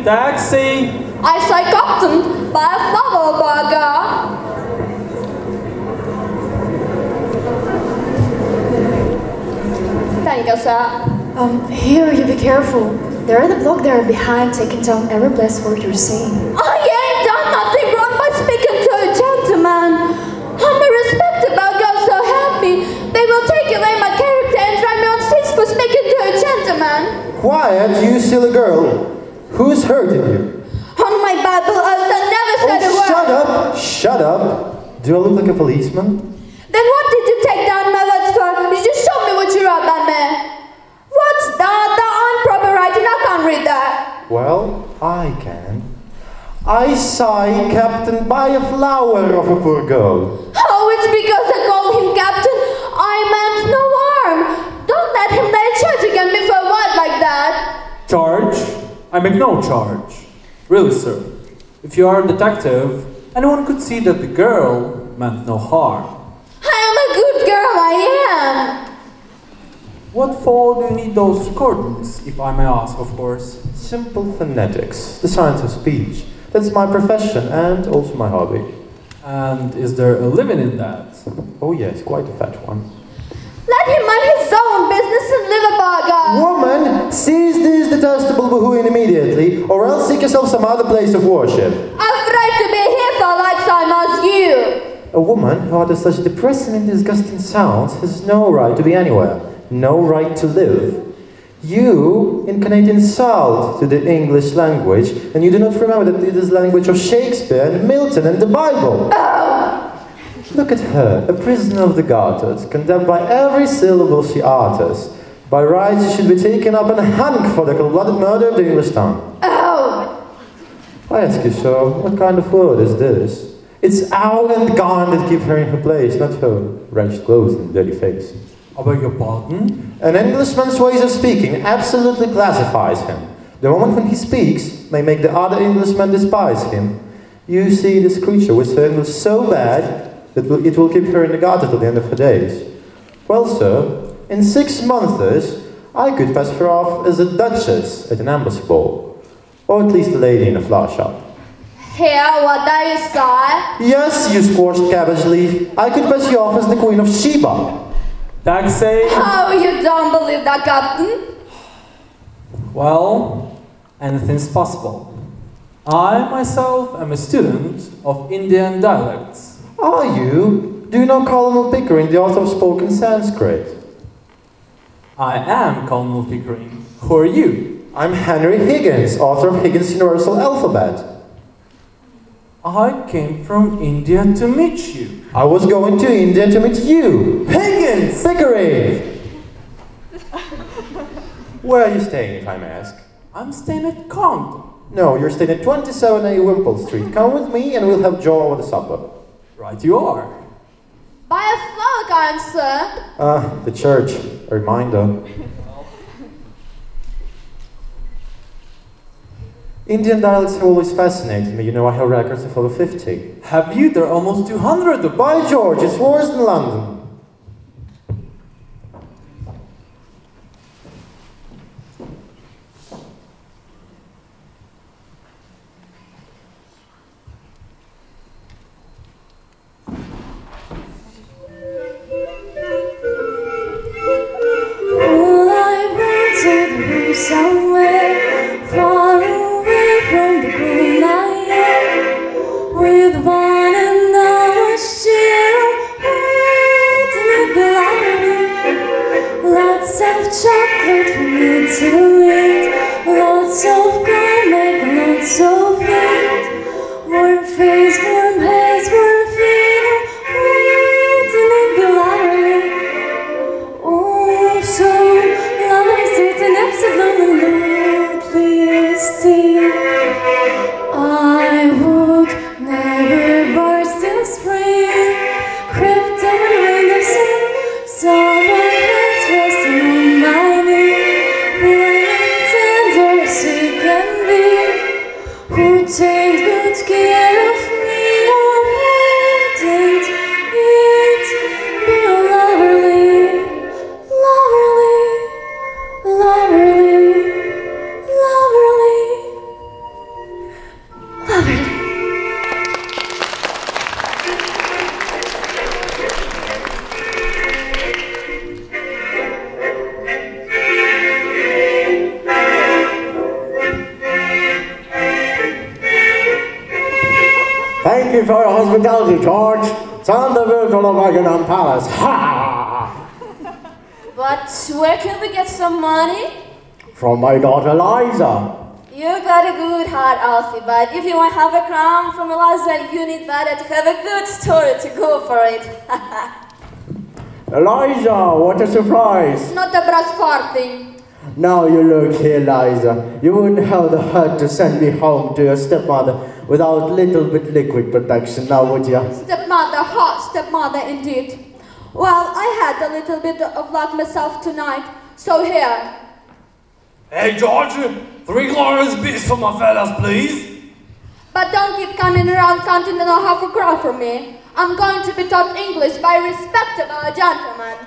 Taxi! I say, Captain, buy a flower burger. Thank you, sir. Here, you be careful. There are the block there behind, taking down every blessed word you're saying. I ain't done nothing wrong by speaking to a gentleman. I'm a respectable girl, so help me. They will take away my character and try me on stage for speaking to a gentleman. Quiet, you silly girl. Who's hurting you? On my Bible oath, I never said a word. Shut up! Shut up! Do I look like a policeman? Then what did you take down my words for? You just show me what you wrote about me. What's that? The improper writing, I can't read that. Well, I can. I sigh, Captain, buy a flower of a poor girl. Oh, it's because I called him Captain. I meant no harm. Don't let him lay charge against me for a word like that. Charge? I make no charge. Really, sir. If you are a detective, anyone could see that the girl meant no harm. I am a good girl, I am. What for do you need those recordings, if I may ask, of course? Simple phonetics, the science of speech. That's my profession and also my hobby. And is there a living in that? Oh yes, quite a fat one. Let him mind his own business and live a burger. Woman, seize this detestable Bahuin immediately, or else seek yourself some other place of worship. Afraid to be here for like same as you. A woman who utters such depressing and disgusting sounds has no right to be anywhere, no right to live. You incarnate insult to the English language, and you do not remember that it is the language of Shakespeare and Milton and the Bible. Oh. Look at her, a prisoner of the gutters, condemned by every syllable she utters. By rights, she should be taken up and hung for the cold-blooded murder of the English tongue. Oh. I ask you, sir, what kind of word is this? It's owl and gone that keep her in her place, not her wretched clothes and dirty face. I beg your pardon? An Englishman's ways of speaking absolutely classifies him. The moment when he speaks may make the other Englishman despise him. You see this creature with her English so bad that it will keep her in the gutter till the end of her days. Well, sir, in 6 months I could pass her off as a duchess at an embassy ball, or at least a lady in a flower shop. Here, what do you say? Yes, you scorched cabbage leaf, I could pass you off as the Queen of Sheba. Taxi! Oh, you don't believe that, Captain? Well, anything's possible. I, myself, am a student of Indian dialects. Are you? Do you know Colonel Pickering, the author of spoken Sanskrit? I am Colonel Pickering. Who are you? I'm Henry Higgins, author of Higgins' Universal Alphabet. I came from India to meet you. I was going to India to meet you. Higgins! Pickering! Where are you staying, if I may ask? I'm staying at Compton. No, you're staying at 27A Wimpole Street. Come with me and we'll have Joe over the supper. Right you are. Buy a flower garden, sir. The church. A reminder. Indian dialects have always fascinated me. You know, I have records of over 50. Have you? There are almost 200 of them. By George, it's worse than London. All I wanted was somewhere far away from the green I am, with one another still waiting in the library. Lots of chocolate for me to eat, lots of gold, make lots of heat. Warm face, warm hands, warm feet, waiting in the library. Oh, so lovely, sweet and absolutely still. I would never burst in spring, crept over the windows and saw my hands resting on my knee. When tender as she can be, who takes good care of me, oh, wouldn't it be lovely? Loverly, loverly, loverly, Thank you for your hospitality, George. Turn the wheel to the Buckingham Palace. Ha! But where can we get some money? From my daughter Liza. You got a good heart, Alfie, but if you want to have a crown from Eliza, you need better to have a good story to go for it. Eliza, what a surprise. Not the brass farting. Now you look here, Liza. You wouldn't have the heart to send me home to your stepmother without little bit liquid protection, now would you? Stepmother, hot stepmother indeed. Well, I had a little bit of luck myself tonight, so here. Hey, George, 3 glorious beers for my fellas, please. But don't keep coming around counting and half a crown for me. I'm going to be taught English by a respectable gentleman.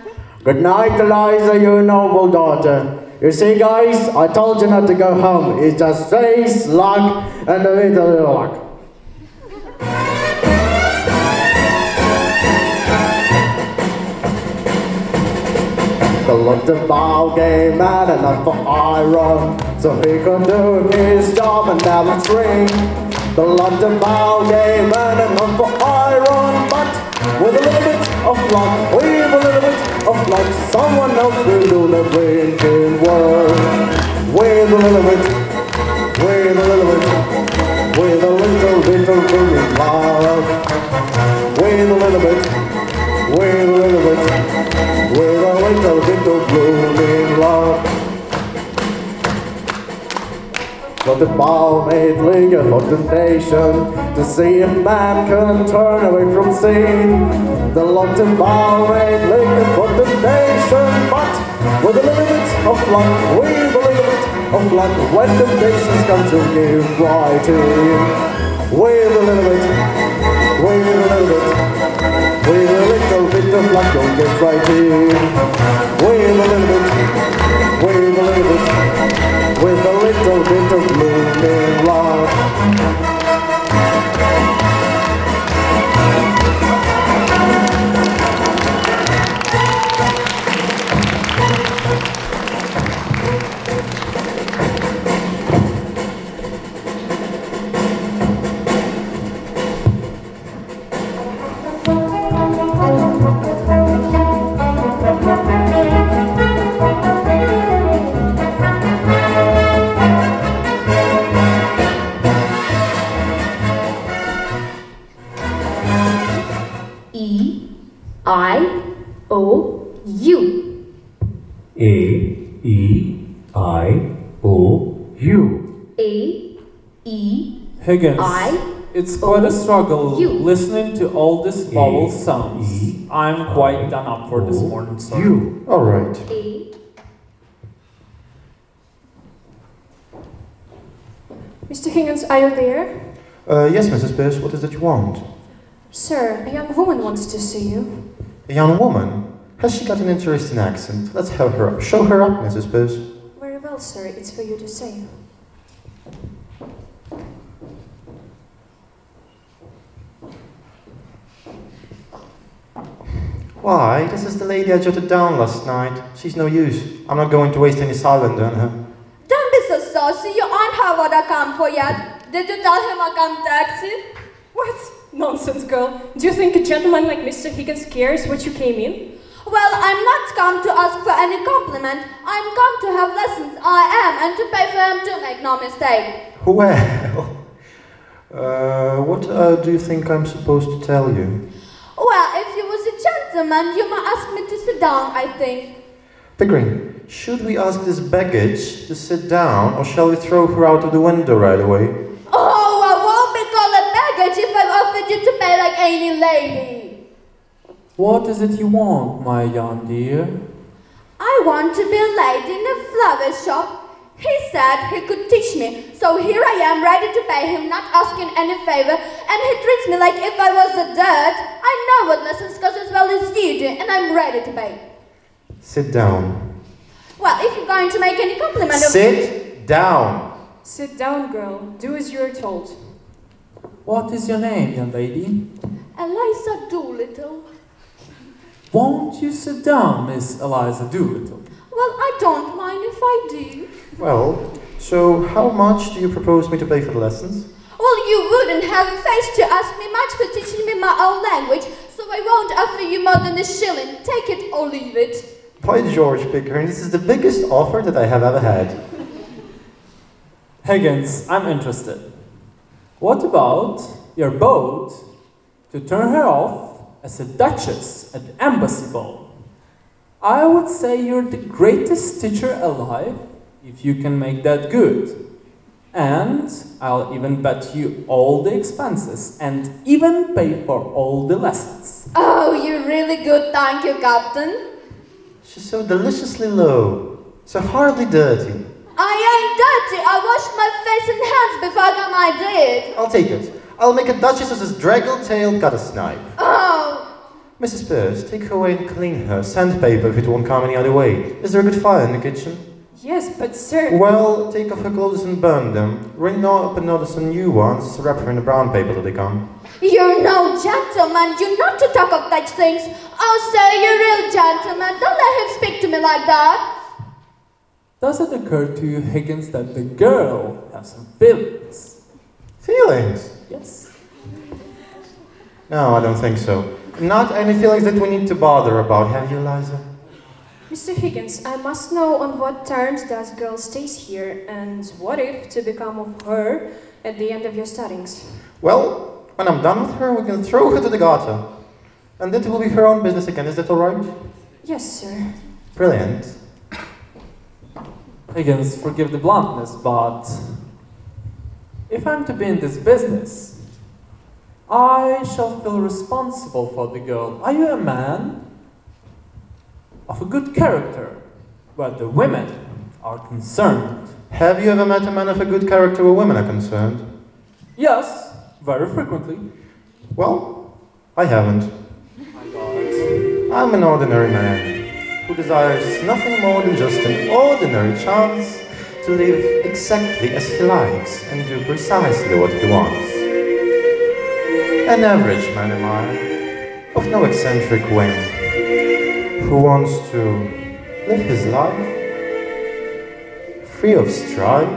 Good night, Eliza, you noble daughter. You see, guys, I told you not to go home. It's just face, luck, and a little luck. The London ball game had enough for iron, so he could do his job and never drink. The London ball game had enough for iron, but with a little bit of luck, with a little bit of luck, someone else will do the drinking work. With a little bit, with a little bit, with a little bit of blooming love. With a little bit, with a little bit, with a little bit of blooming love. But the barmaid lingered for temptation to see if man can turn away from sin. The London barmaid lingered for temptation, but with a little bit of luck, with a little bit of luck, when temptations come to give right in. With a little bit, with a little bit, with a little bit of luck, you'll get right in. With a little bit, with a little bit, with a little bit of blooming love. E-I-O-U. A-E-I-O-U. A-E. Higgins, it's quite a struggle listening to all these vowel sounds. I'm quite done up for this morning, sir. You. All right. Mr. Higgins, are you there? Yes, Mrs. Pierce, what is it you want? Sir, a young woman wants to see you. A young woman? Has she got an interesting accent? Let's have her up. Show her up, Mrs. Pierce. Very well, sir. It's for you to say. Why, this is the lady I jotted down last night. She's no use. I'm not going to waste any silence on her. Don't be so saucy. You aren't Harvard a campo yet. Did you tell him I come taxi? What? Nonsense, girl. Do you think a gentleman like Mr. Higgins cares what you came in? Well, I'm not come to ask for any compliment. I'm come to have lessons. I am, and to pay for him to make no mistake. Well, what do you think I'm supposed to tell you? Well, if you was a gentleman, you might ask me to sit down, I think. Pickering, should we ask this baggage to sit down, or shall we throw her out of the window right away? Oh, I won't be called a baggage if I offered you to pay like any lady. What is it you want, my young dear? I want to be a lady in a flower shop. He said he could teach me, so here I am ready to pay him, not asking any favor, and he treats me like if I was a dirt. I know what lessons cost as well as you do, and I'm ready to pay. Sit down. Well, if you're going to make any compliment of... Sit down. Sit down, girl. Do as you're told. What is your name, young lady? Eliza Doolittle. Won't you sit down, Miss Eliza Doolittle? Well, I don't mind if I do. Well, so how much do you propose me to pay for the lessons? Well, you would wouldn't have a face to ask me much for teaching me my own language, so I won't offer you more than a shilling. Take it or leave it. By George Pickering, this is the biggest offer that I have ever had. Higgins, I'm interested. What about your boat to turn her off as a duchess at the embassy ball? I would say you're the greatest teacher alive if you can make that good. And I'll even bet you all the expenses and even pay for all the lessons. Oh, you're really good, thank you, Captain. She's so deliciously low, so horribly dirty. I ain't dirty. I washed my face and hands before I got my did. I'll take it. I'll make a duchess as draggle-tailed guttersnipe. Oh. Mrs. Pierce, take her away and clean her. Sandpaper if it won't come any other way. Is there a good fire in the kitchen? Yes, but sir... Well, take off her clothes and burn them. Ring up and notice some new ones. Wrap her in a brown paper till they come. You're no gentleman. You're not to talk of such things. Oh, sir, you're a real gentleman. Don't let him speak to me like that. Does it occur to you, Higgins, that the girl has some feelings? Feelings? Yes. No, I don't think so. Not any feelings that we need to bother about, have you, Eliza? Mr. Higgins, I must know on what terms that girl stays here, and what if to become of her at the end of your studies? Well, when I'm done with her, we can throw her to the gutter. And then it will be her own business again, is that all right? Yes, sir. Brilliant. Higgins, forgive the bluntness, but if I'm to be in this business, I shall feel responsible for the girl. Are you a man of a good character, where the women are concerned? Have you ever met a man of a good character where women are concerned? Yes, very frequently. Well, I haven't. My God. I'm an ordinary man who desires nothing more than just an ordinary chance to live exactly as he likes and do precisely what he wants. An average man am I, of no eccentric whim, who wants to live his life free of strife,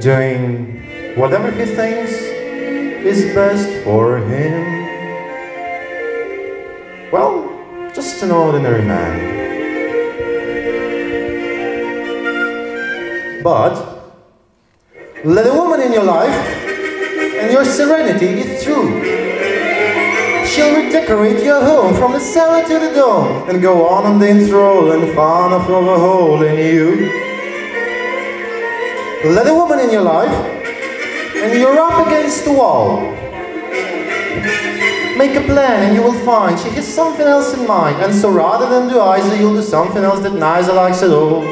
doing whatever he thinks is best for him. Well, just an ordinary man. But let a woman in your life, and your serenity is true. She'll redecorate your home from the cellar to the dome, and go on the enthralling fun of a hole in you. Let a woman in your life, and you're up against the wall. Make a plan and you will find she has something else in mind, and so rather than do Isa, you'll do something else that neither likes at all.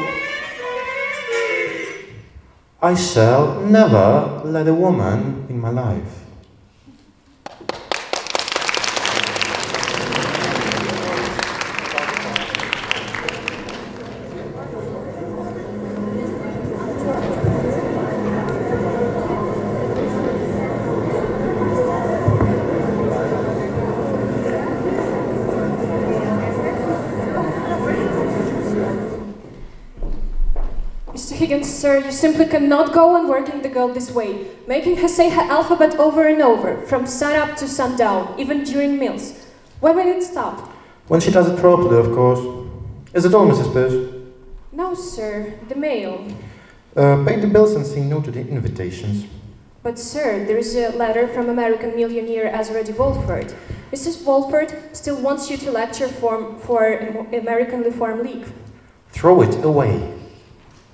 I shall never let a woman in my life. Sir, you simply cannot go on working the girl this way, making her say her alphabet over and over, from sun up to sundown, even during meals. When will it stop? When she does it properly, of course. Is it all, Mrs. Pierce? No, sir. The mail. Pay the bills and say no to the invitations. But, sir, there is a letter from American millionaire Ezra de Wolford. Mrs. Wolford still wants you to lecture for American Reform League. Throw it away.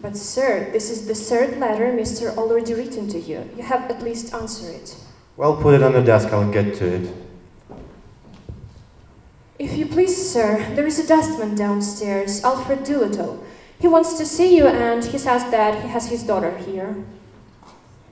But, sir, this is the third letter Mr. already written to you. You have at least answered it. Well, put it on the desk, I'll get to it. If you please, sir, there is a dustman downstairs, Alfred Doolittle. He wants to see you, and he says that he has his daughter here.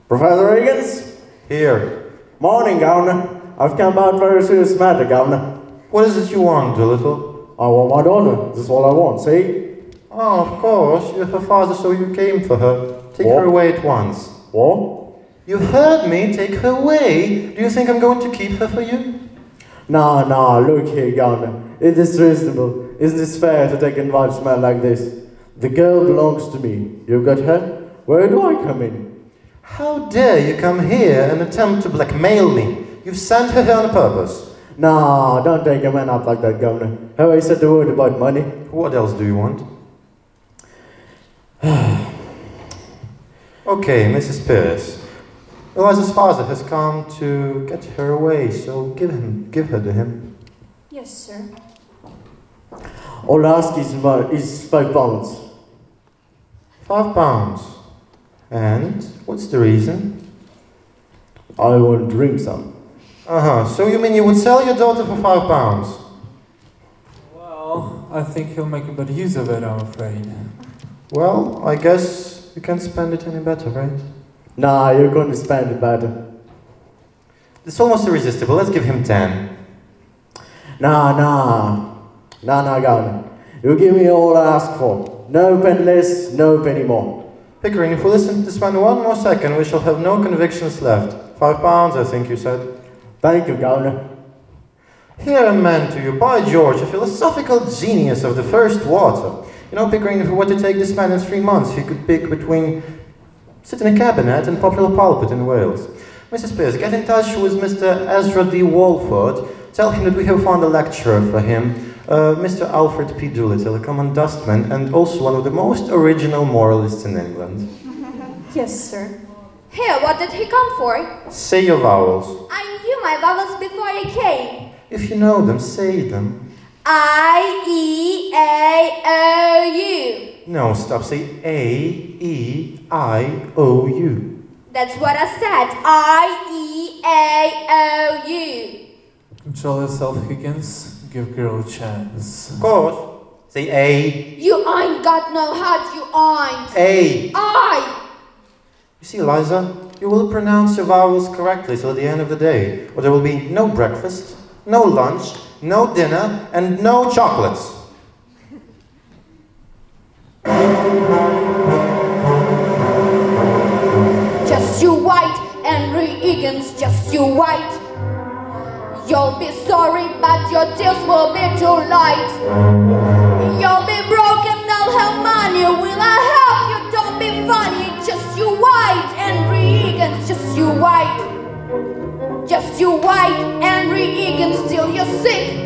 Professor Higgins? Here. Morning, Governor. I've come out for a serious matter, Governor. What is it you want, Doolittle? I want my daughter. This is all I want, see? Oh, of course. You're her father, so you came for her. Take What? her away at once. What? You heard me. Take her away. Do you think I'm going to keep her for you? Nah, look here, Governor. It is reasonable. Isn't it fair to take advice man like this? The girl belongs to me. You got her? Where do I come in? How dare you come here and attempt to blackmail me? You've sent her here on purpose. Nah, don't take a man up like that, Governor. Have I said a word about money? What else do you want? Okay, Mrs. Pierce. Eliza's father has come to get her away, so give her to him. Yes, sir. All I ask is £5. £5. And what's the reason? I want to drink some. So you mean you would sell your daughter for £5? Well, I think he'll make a better use of it, I'm afraid. Well, I guess you can't spend it any better, right? Nah, you're going to spend it better. It's almost irresistible. Let's give him 10. Nah, Governor. You give me all I ask for. No penny less, no penny more. Pickering, if we listen to this man one more second, we shall have no convictions left. £5, I think you said. Thank you, Governor. Here a man to you, by George, a philosophical genius of the first water. You know, Pickering, if we were to take this man in 3 months, he could pick between sit in a cabinet and popular pulpit in Wales. Mrs. Pierce, get in touch with Mr. Ezra D. Walford. Tell him that we have found a lecturer for him, Mr. Alfred P. Doolittle, a common dustman, and also one of the most original moralists in England. Yes, sir. Here, what did he come for? Say your vowels. I knew my vowels before he came. If you know them, say them. I-E-A-O-U. No, stop. Say A-E-I-O-U. That's what I said. I-E-A-O-U. Control yourself, Higgins. Give girl a chance. Of course. Say A. You ain't got no heart, you ain't. A. I. You see, Eliza, you will pronounce your vowels correctly till the end of the day, or there will be no breakfast, no lunch, no dinner, and no chocolates. Just you wait, Henry Higgins, just you wait. You'll be sorry, but your tears will be too late. You'll be broken, I'll have money, will I help you? Don't be funny, just you wait, Henry Higgins, just you wait. Just you wait, Henry Higgins, till you're sick.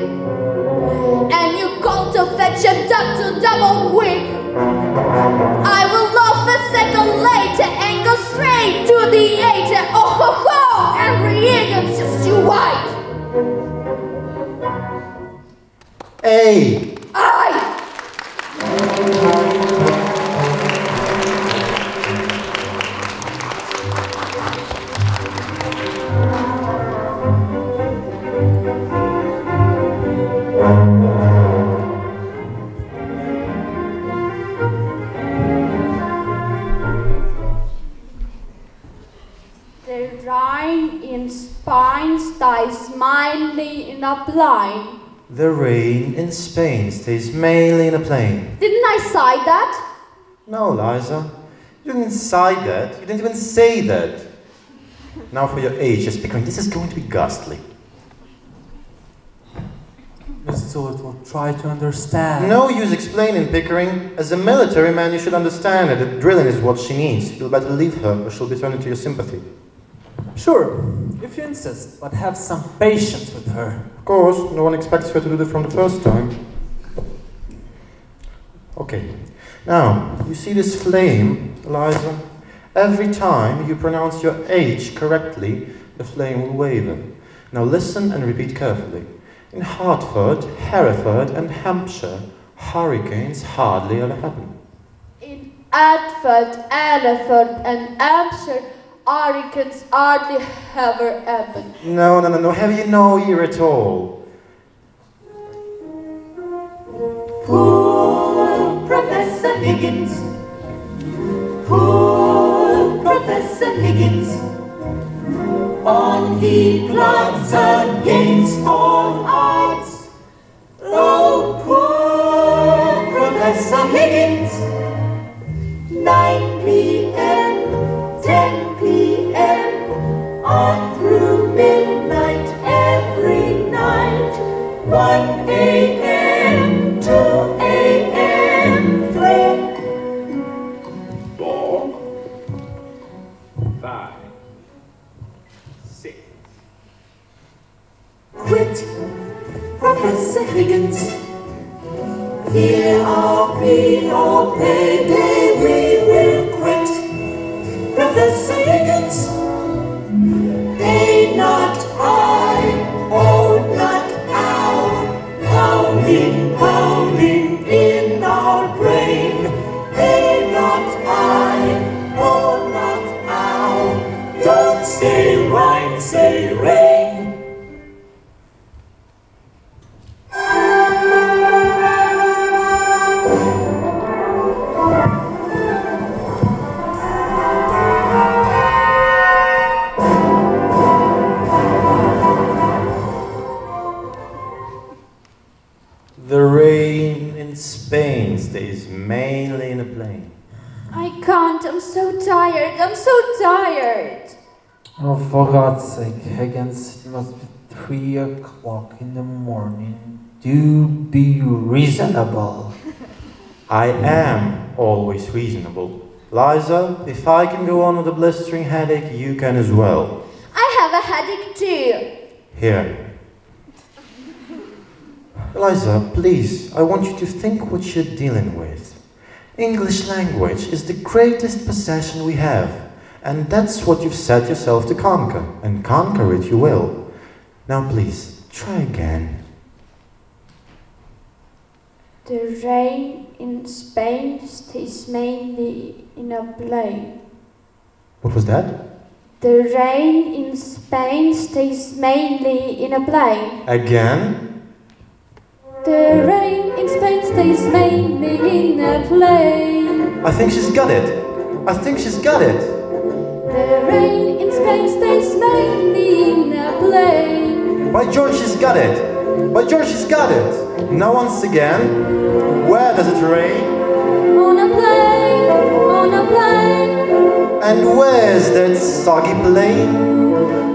And you call to fetch a doctor double quick. I will laugh a second later and go straight to the theater. Oh ho ho, Henry Higgins, just you wait. A. I. The rain in Spain stays mainly in a plane. The rain in Spain stays mainly in a plane. Didn't I say that? No, Liza. You didn't say that. You didn't even say that. Now for your age, just because this is going to be ghastly. Mr. Doolittle, try to understand. No use explaining, Pickering. As a military man, you should understand that drilling is what she needs. You'll better leave her, or she'll be turned into your sympathy. Sure, if you insist, but have some patience with her. Of course, no one expects her to do that from the first time. Okay. Now, you see this flame, Eliza? Every time you pronounce your H correctly, the flame will waver. Now listen and repeat carefully. In Hartford, Hereford, and Hampshire, hurricanes hardly ever happen. In Hartford, Hereford, and Hampshire, hurricanes hardly ever happen. No. Have you no ear at all? Poor Professor Higgins. Poor Professor Higgins. On he plods against all odds. Oh, poor Professor Higgins. 9 p.m., 10 p.m., on through midnight every night. 1 a.m., 2 a.m., 3. 4, 5. quit. Professor Higgins, hear our plea or payday, we will quit. Professor Higgins, pay not I, oh not our, pounding, pounding in our brain. Pay not I, oh not our, don't say rhyme, say rain. The rain in Spain stays mainly in a plain. I can't, I'm so tired, I'm so tired. Oh, for God's sake, Higgins, it must be 3 o'clock in the morning. Do be reasonable. I am always reasonable. Liza, if I can go on with a blistering headache, you can as well. I have a headache too. Here. Liza, please, I want you to think what you're dealing with. English language is the greatest possession we have, and that's what you've set yourself to conquer, and conquer it you will. Now please, try again. The rain in Spain stays mainly in a plain. What was that? The rain in Spain stays mainly in a plain. Again? The rain in Spain stays mainly in a plain. I think she's got it. I think she's got it. The rain in Spain stays mainly in a plain. By George, she's got it. By George, she's got it. Now once again, where does it rain? On a plain, on a plain. And where's that soggy plain?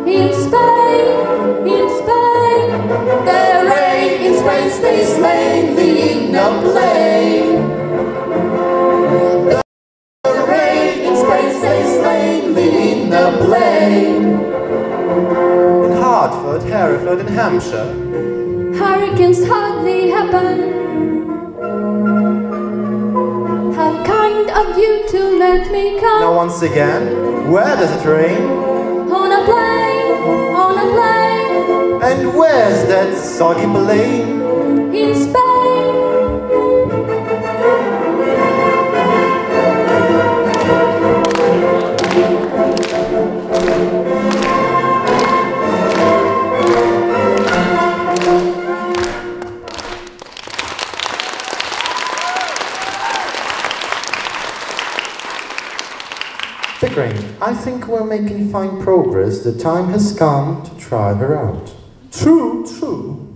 In Spain, in Spain. The rain in Spain stays mainly in a plain. The rain in Spain stays mainly in a plain. In Hartford, Hereford, and Hampshire. Hurricanes hardly happen. How kind of you to let me come. Now once again, where does it rain? On a plane, on a plane. And where's that soggy plain? In Spain. Pickering, I think we're making fine progress. The time has come to try her out. True, true.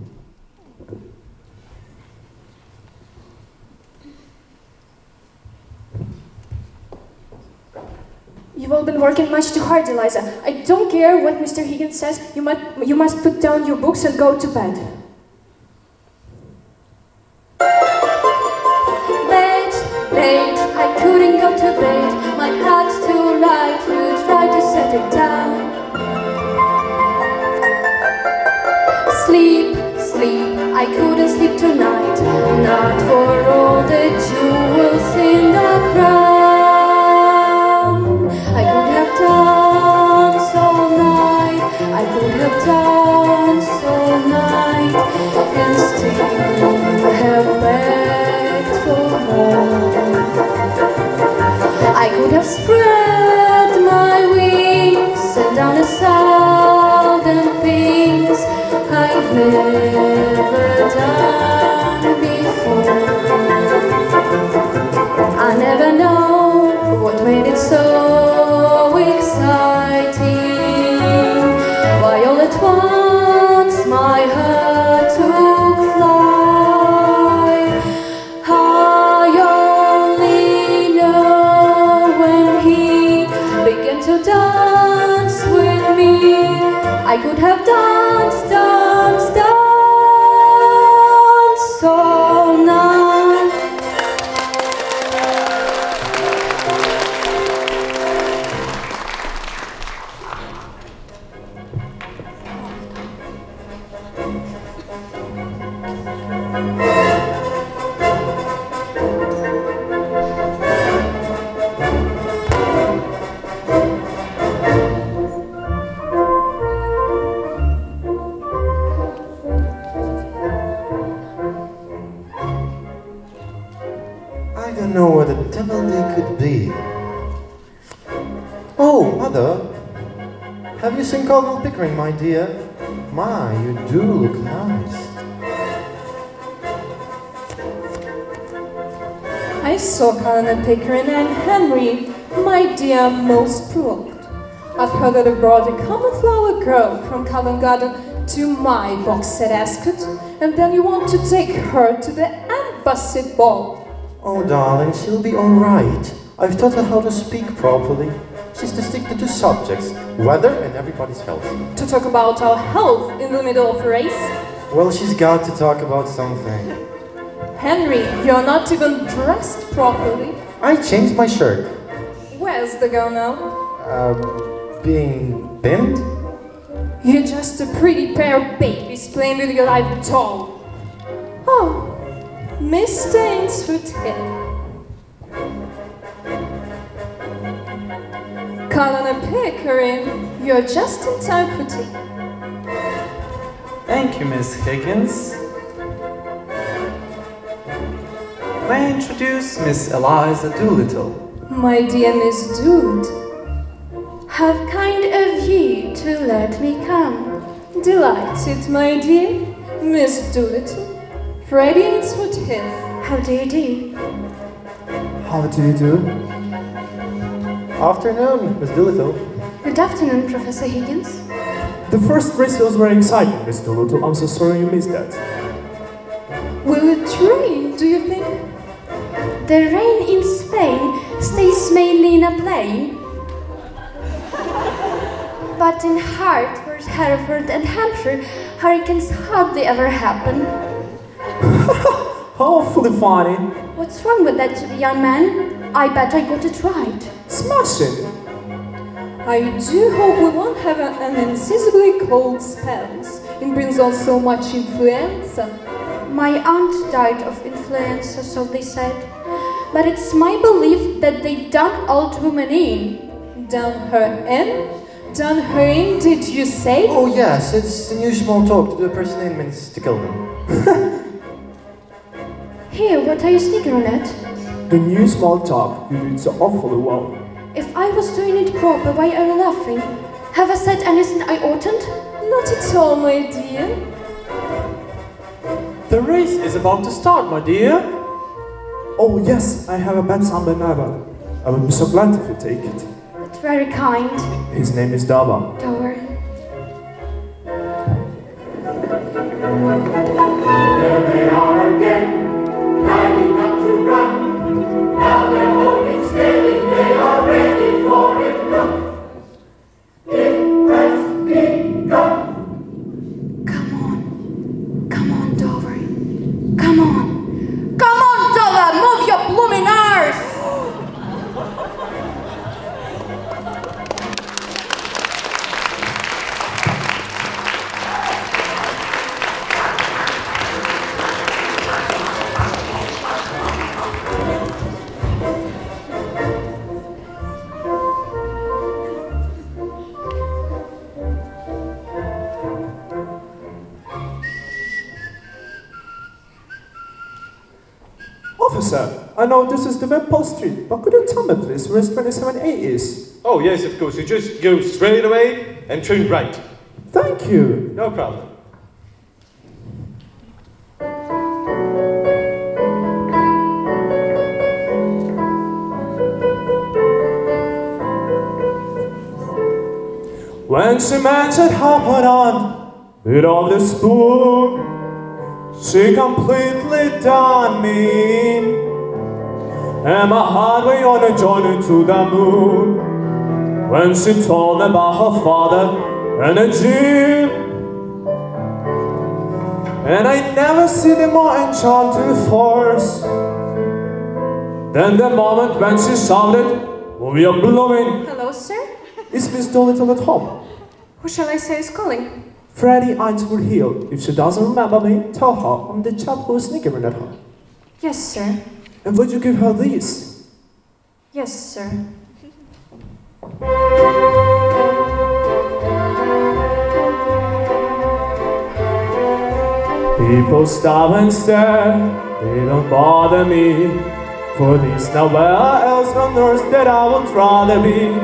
You've all been working much too hard, Eliza. I don't care what Mr. Higgins says. You must put down your books and go to bed. Late, I couldn't go to bed. My heart's too light, you try to set it down. Sleep, I couldn't sleep tonight. Not for all the jewels in the crown. I could have danced all night. I could have danced all night. And still have begged for more. I could have spread my wings and done 1,000 things I've never done before. I never know what made it so exciting. Why all at once my heart took flight. I only know when he began to dance with me. I could have danced all night. you seen Colonel Pickering, my dear? My, you do look nice. I saw Colonel Pickering and Henry, my dear, most provoked. I've heard that they brought a common flower girl from Covent Garden to my box set Ascot, and then you want to take her to the embassy ball. Oh, darling, she'll be all right. I've taught her how to speak properly. She's to stick to two subjects, weather and everybody's health. To talk about our health in the middle of a race? Well, she's got to talk about something. Henry, you're not even dressed properly. I changed my shirt. Where's the girl now? Being pinned? You're just a pretty pair of babies playing with your live doll. Oh, Mr. Ainsford here. Colonel Pickering, you're just in time for tea. Thank you, Miss Higgins. May I introduce Miss Eliza Doolittle? My dear Miss Doolittle. How kind of you to let me come. Delighted, my dear Miss Doolittle. Freddie Ainsford here. How do you do? How do you do? Afternoon, Miss Doolittle. Good afternoon, Professor Higgins. The first race was very exciting, Miss Doolittle. I'm so sorry you missed that. Will it rain, do you think? The rain in Spain stays mainly in a plain. But in Hartford, Hereford and Hampshire, hurricanes hardly ever happen. Awfully funny. What's wrong with that, young man? I bet I got it right. Smashing. I do hope we won't have an unseasonably cold spells. It brings on so much influenza. My aunt died of influenza, so they said. But it's my belief that they've done old woman in. Done her in? Done her in, did you say? Oh yes, it's the new small talk to do a person in means to kill them. Here, what are you sniggering at? The new small talk, you did so awfully well. If I was doing it proper, why are you laughing? Have I said anything I oughtn't? Not at all, my dear. The race is about to start, my dear. Oh yes, I have a bad Samba Nava. I would be so glad if you take it. That's very kind. His name is Dava. Don't worry. There they are again, lining up to run. Now they're holding steady, they are ready for it. Look, it has begun. Come on, Dover. Come on. Come on, Dover, move your blooming arse! Officer, I know this is the Wimpole Street, but could you tell me please where 27A is? Oh, yes, of course. You just go straight away and turn right. Thank you. No problem. When she mentioned how put on bit of the spoon, she completely done me, and my heart went on a journey to the moon. When she told me about her father and a gym, and I never seen a more enchanting force than the moment when she shouted, "We are blooming!" Hello, sir. Is Miss Doolittle at home? Who shall I say is calling? Freddie Ainsworth Hill. If she doesn't remember me, tell her I'm the chap who was sniggering at her. Yes, sir. And would you give her these? Yes, sir. People stop and stare, they don't bother me. For this nowhere else on earth that I would rather be.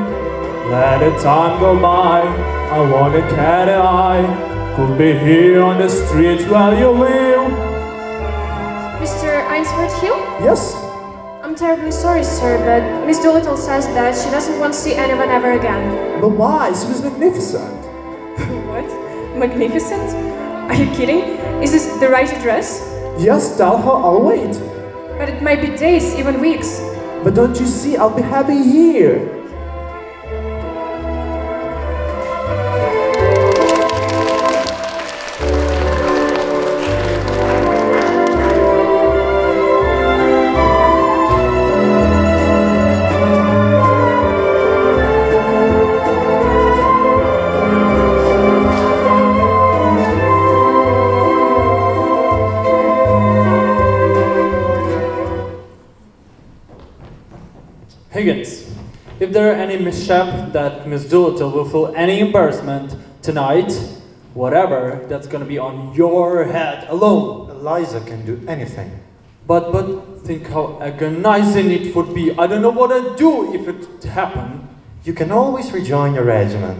Let the time go by, I want a cat eye. Could be here on the street where you live. Mr. Ainsworth Hill? Yes? I'm terribly sorry, sir, but Miss Doolittle says that she doesn't want to see anyone ever again. But why? She was magnificent. What? Magnificent? Are you kidding? Is this the right address? Yes, tell her I'll wait. But it might be days, even weeks. But don't you see, I'll be happy here. Higgins, if there are any mishap that Miss Doolittle will feel any embarrassment tonight, whatever, that's gonna be on your head alone. Eliza can do anything. But think how agonizing it would be. I don't know what I'd do if it happened. You can always rejoin your regiment.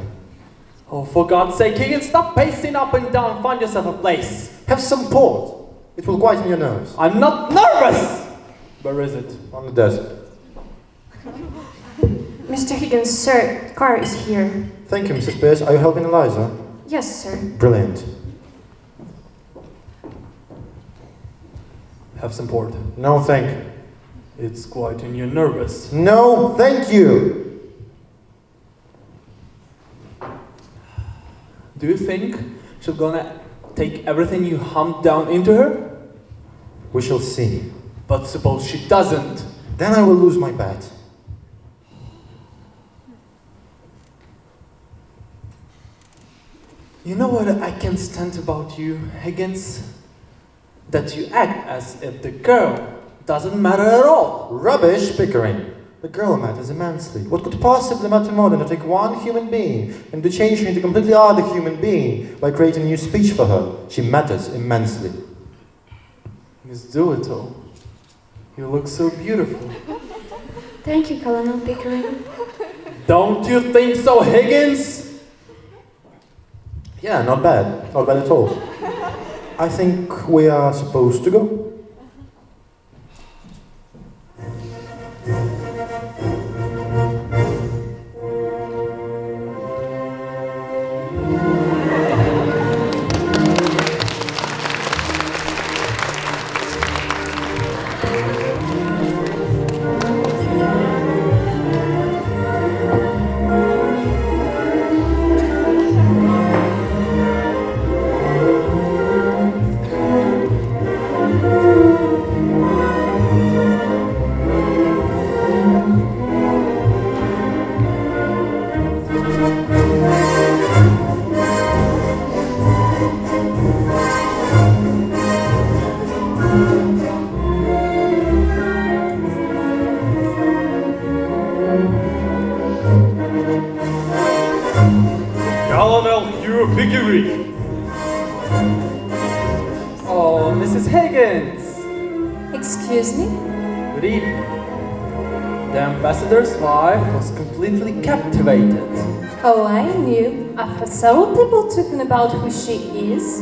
Oh, for God's sake, Higgins, stop pacing up and down. Find yourself a place. Have some port. It will quieten your nerves. I'm not nervous! Where is it? On the desk. Mr. Higgins, sir, car is here. Thank you, Mrs. Pierce. Are you helping Eliza? Yes, sir. Brilliant. Have some port. No, thank you. It's quieting you nervous. No, thank you. Do you think she's gonna take everything you hummed down into her? We shall see. But suppose she doesn't. Then I will lose my bet. You know what I can't stand about you, Higgins? That you act as if the girl doesn't matter at all. Rubbish, Pickering. The girl matters immensely. What could possibly matter more than to take one human being and to change her into a completely other human being by creating a new speech for her? She matters immensely. Miss Doolittle, you look so beautiful. Thank you, Colonel Pickering. Don't you think so, Higgins? Yeah, not bad. Not bad at all. I think we are supposed to go. Oh, Mrs. Higgins! Excuse me? Good evening. The ambassador's wife was completely captivated. Oh, I knew. I've heard several people talking about who she is.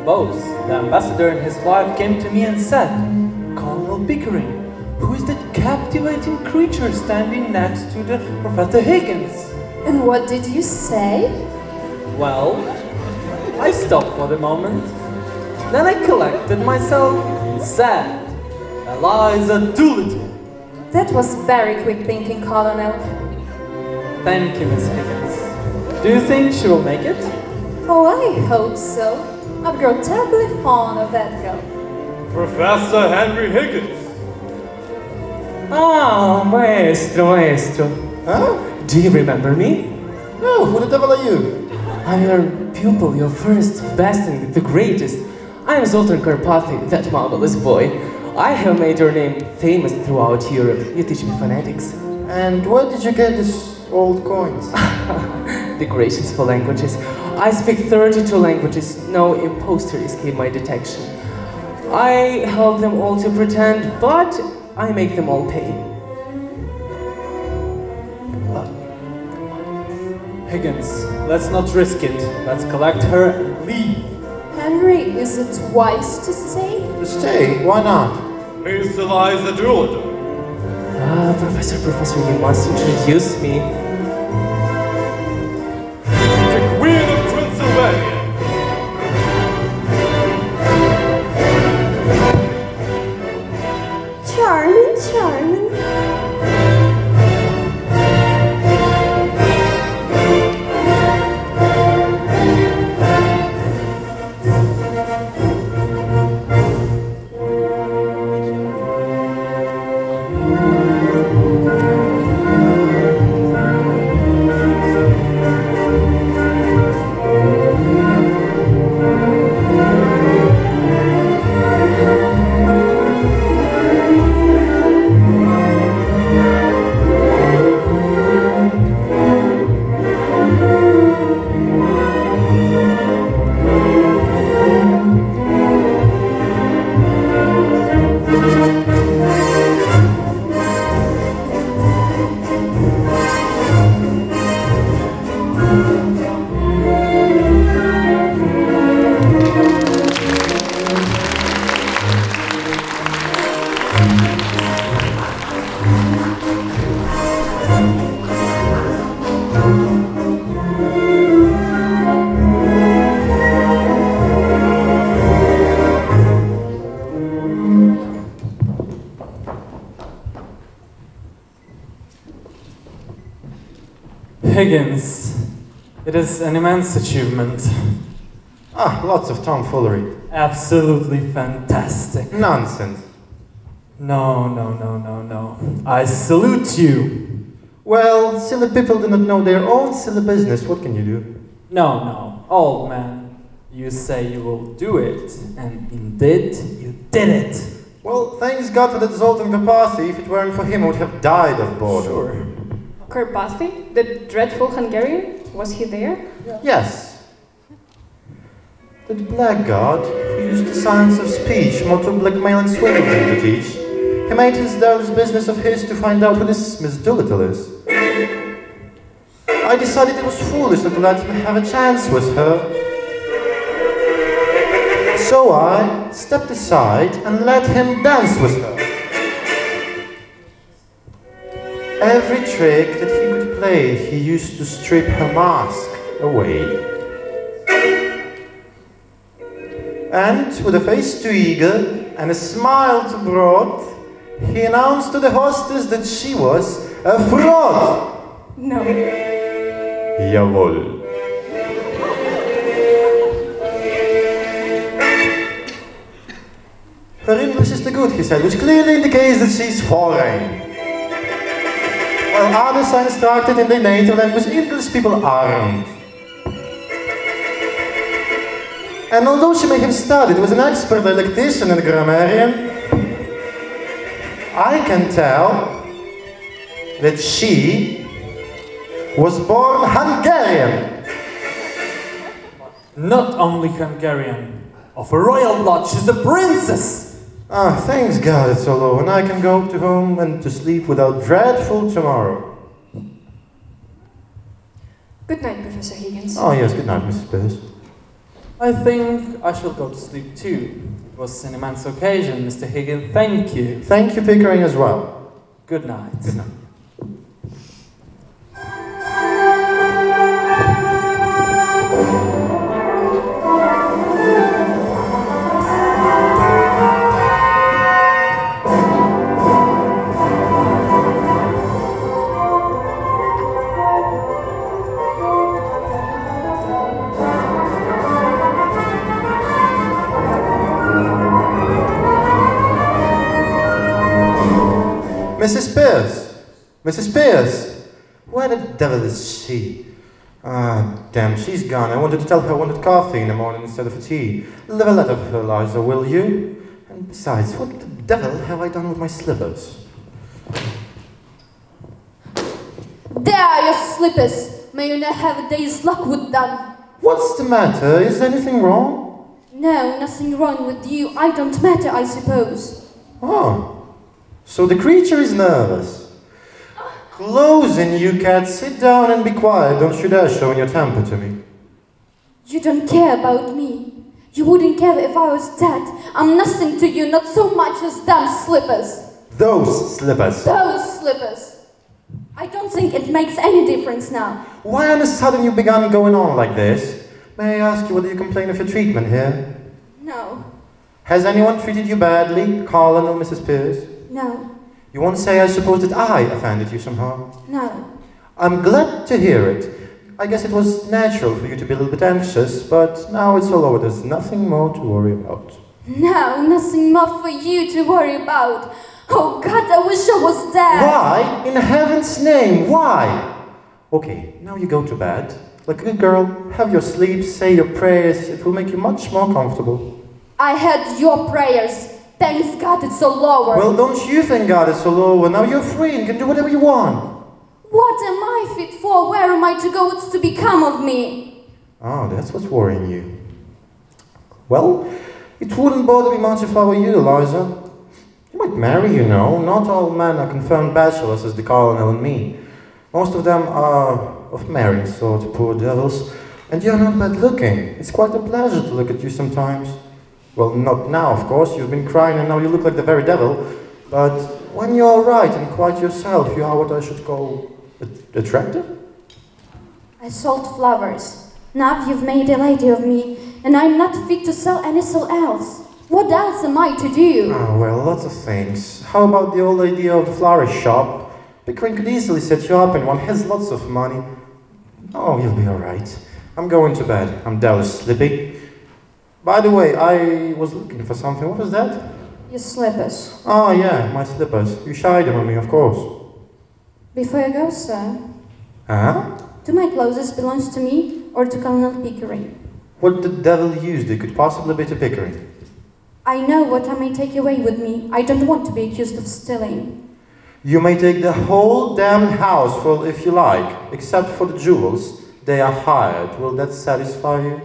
Both the ambassador and his wife came to me and said, Colonel Pickering, who is that captivating creature standing next to the Professor Higgins? And what did you say? Well, I stopped for the moment. Then I collected myself and said, Eliza Doolittle. That was very quick thinking, Colonel. Thank you, Miss Higgins. Do you think she will make it? Oh, I hope so. I've grown terribly fond of that girl. Professor Henry Higgins. Ah, maestro. Huh? Do you remember me? No, who the devil are you? I'm your pupil, your first, best, and the greatest. I'm Zoltan Karpathy, that marvelous boy. I have made your name famous throughout Europe. You teach me phonetics. And where did you get these old coins? Decorations for languages. I speak 32 languages. No imposter escaped my detection. I help them all to pretend, but I make them all pay. Higgins, let's not risk it. Let's collect her and leave. Henry, is it wise to stay? To stay? Why not? Miss Eliza Doolittle. Professor, you must introduce me. The Queen of Transylvania. Charming. Higgins, it is an immense achievement. Ah, lots of tomfoolery. Absolutely fantastic. Nonsense. No. I salute you. Well, silly people do not know their own silly business. What can you do? No, old man. You say you will do it, and indeed, you did it. Well, thanks God for that Zoltan Karpathy. If it weren't for him, I would have died of boredom. Sure. Karpathy, the dreadful Hungarian, was he there? Yes. That blackguard who used the science of speech more to blackmail and swindle than to teach. He made this business of his to find out who this Miss Doolittle is. I decided it was foolish not to let him have a chance with her. So I stepped aside and let him dance with her. Every trick that he could play, he used to strip her mask away. And with a face too eager and a smile too broad, he announced to the hostess that she was a fraud. No. Jawohl. Her English is too good, he said, which clearly indicates that she's foreign. While others are instructed in their native language, English people aren't. And although she may have studied with an expert electrician and grammarian, I can tell that she was born Hungarian. Not only Hungarian, of a royal blood, she's a princess! Ah, thanks God it's all over, and I can go to home and to sleep without dreadful tomorrow. Good night, Professor Higgins. Oh yes, good night, Mrs. Pierce. I think I shall go to sleep too. It was an immense occasion, Mr. Higgins. Thank you. Thank you, Pickering, as well. Good night. Good night. Mrs. Pierce! Mrs. Pierce! Where the devil is she? Ah, damn, she's gone. I wanted to tell her I wanted coffee in the morning instead of tea. Leave a letter for her, Eliza, will you? And besides, what the devil have I done with my slippers? There are your slippers. May you not have a day's luck with them. What's the matter? Is anything wrong? No, nothing wrong with you. I don't matter, I suppose. Oh. So the creature is nervous. Close in, you cat. Sit down and be quiet. Don't you dare show your temper to me. You don't care about me. You wouldn't care if I was dead. I'm nothing to you, not so much as them slippers. Those slippers. Those slippers. I don't think it makes any difference now. Why on a sudden you began going on like this? May I ask you whether you complain of your treatment here? No. Has anyone treated you badly, Colin or Mrs. Pierce? No. You won't say, I suppose, that I offended you somehow? No. I'm glad to hear it. I guess it was natural for you to be a little bit anxious, but now it's all over. There's nothing more to worry about. No, nothing more for you to worry about. Oh God, I wish I was dead. Why? In heaven's name, why? Okay, now you go to bed. Like a good girl, have your sleep, say your prayers. It will make you much more comfortable. I had your prayers. Thanks God it's all over. Well, don't you thank God it's all over? Now you're free and can do whatever you want. What am I fit for? Where am I to go? What's to become of me? Oh, that's what's worrying you. Well, it wouldn't bother me much if I were you, Eliza. You might marry, you know. Not all men are confirmed bachelors as the Colonel and me. Most of them are of married sort, poor devils. And you're not bad looking. It's quite a pleasure to look at you sometimes. Well, not now, of course. You've been crying and now you look like the very devil. But when you're all right and quite yourself, you are what I should call attractive? I sold flowers. Now you've made a lady of me, and I'm not fit to sell anything else. What else am I to do? Oh, well, lots of things. How about the old idea of the flower shop? Pickering could easily set you up and one has lots of money. Oh, you'll be all right. I'm going to bed. I'm devilish sleepy. By the way, I was looking for something. What was that? Your slippers. Oh, yeah, my slippers. You shied them on me, of course. Before you go, sir, Huh? do my clothes belong to me or to Colonel Pickering? What the devil used it could possibly be to Pickering? I know what I may take away with me. I don't want to be accused of stealing. You may take the whole damn house full if you like, except for the jewels. They are hired. Will that satisfy you?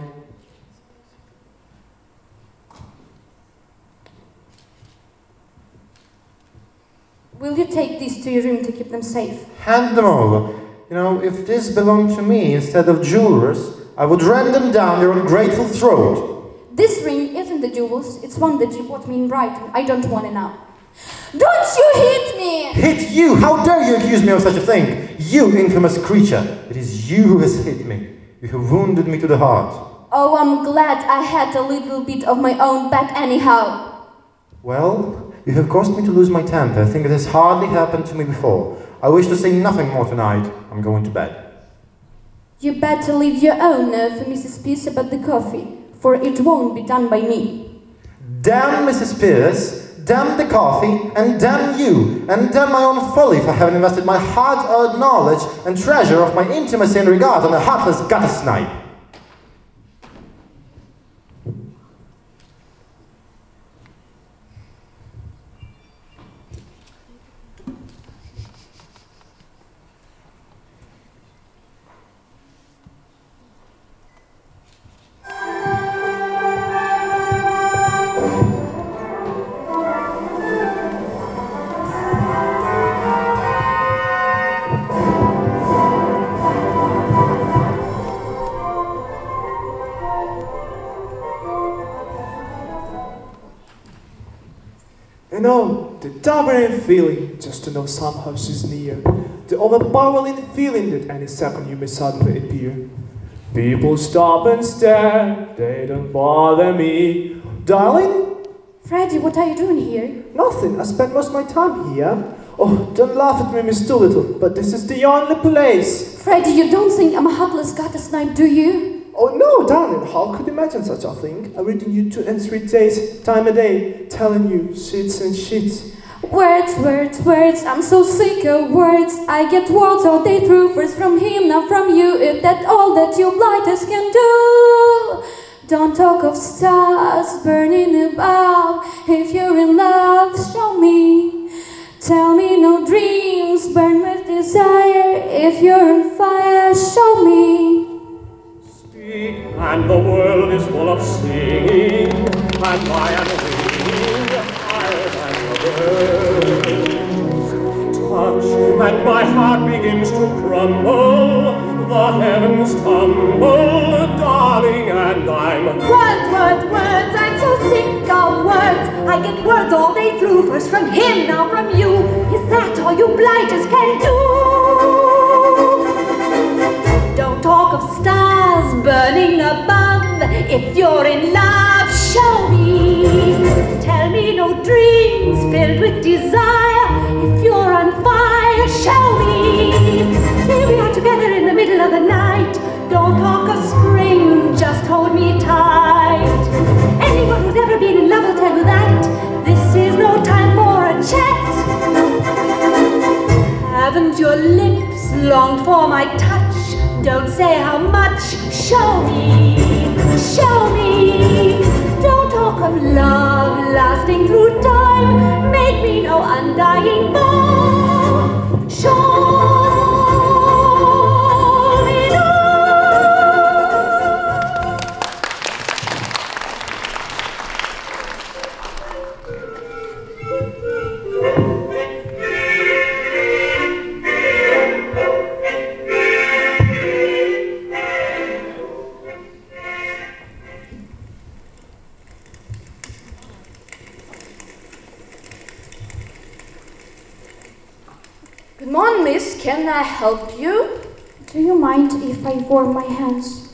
Will you take these to your room to keep them safe? Hand them over. You know, if this belonged to me instead of jewelers, I would rend them down your ungrateful throat. This ring isn't the jewels. It's one that you bought me in Brighton. I don't want it now. Don't you hit me! Hit you? How dare you accuse me of such a thing? You infamous creature. It is you who has hit me. You have wounded me to the heart. Oh, I'm glad I had a little bit of my own back anyhow. Well, you have caused me to lose my temper. I think it has hardly happened to me before. I wish to say nothing more tonight. I'm going to bed. You better leave your own nerve for Mrs. Pierce about the coffee, for it won't be done by me. Damn Mrs. Pierce, damn the coffee, and damn you, and damn my own folly for having invested my hard-earned knowledge and treasure of my intimacy and regard on a heartless gutter snipe. You know, the dominant feeling just to know somehow she's near. The overpowering feeling that any second you may suddenly appear. People stop and stare, they don't bother me. Darling? Freddie, what are you doing here? Nothing, I spend most of my time here. Oh, don't laugh at me, Miss Doolittle, but this is the only place. Freddie, you don't think I'm a heartless gutter snipe, do you? Oh no, darling, how could you imagine such a thing? I'm reading you 2 and 3 days, time a day, telling you shits and shits. Words, words, words, I'm so sick of words. I get words all day through, first from him, now from you. If that's all that you blighters can do. Don't talk of stars burning above. If you're in love, show me. Tell me no dreams burn with desire. If you're on fire, show me. And the world is full of singing, and I am winging higher than the birds. Touch and my heart begins to crumble. The heavens tumble, darling, and I'm... Words, I'm so sick of words. I get words all day through, first from him, now from you. Is that all you blighters can do? Don't talk of stars burning above. If you're in love, show me. Tell me no dreams filled with desire. If you're on fire, show me. Here we are together in the middle of the night. Don't talk of spring, just hold me tight. Anyone who's ever been in love will tell you that this is no time for a chat. Haven't your lips longed for my touch? Don't say how much, show me, show me. Don't talk of love lasting through time. Make me no undying vow. Show me Good morning, miss. Can I help you? Do you mind if I warm my hands?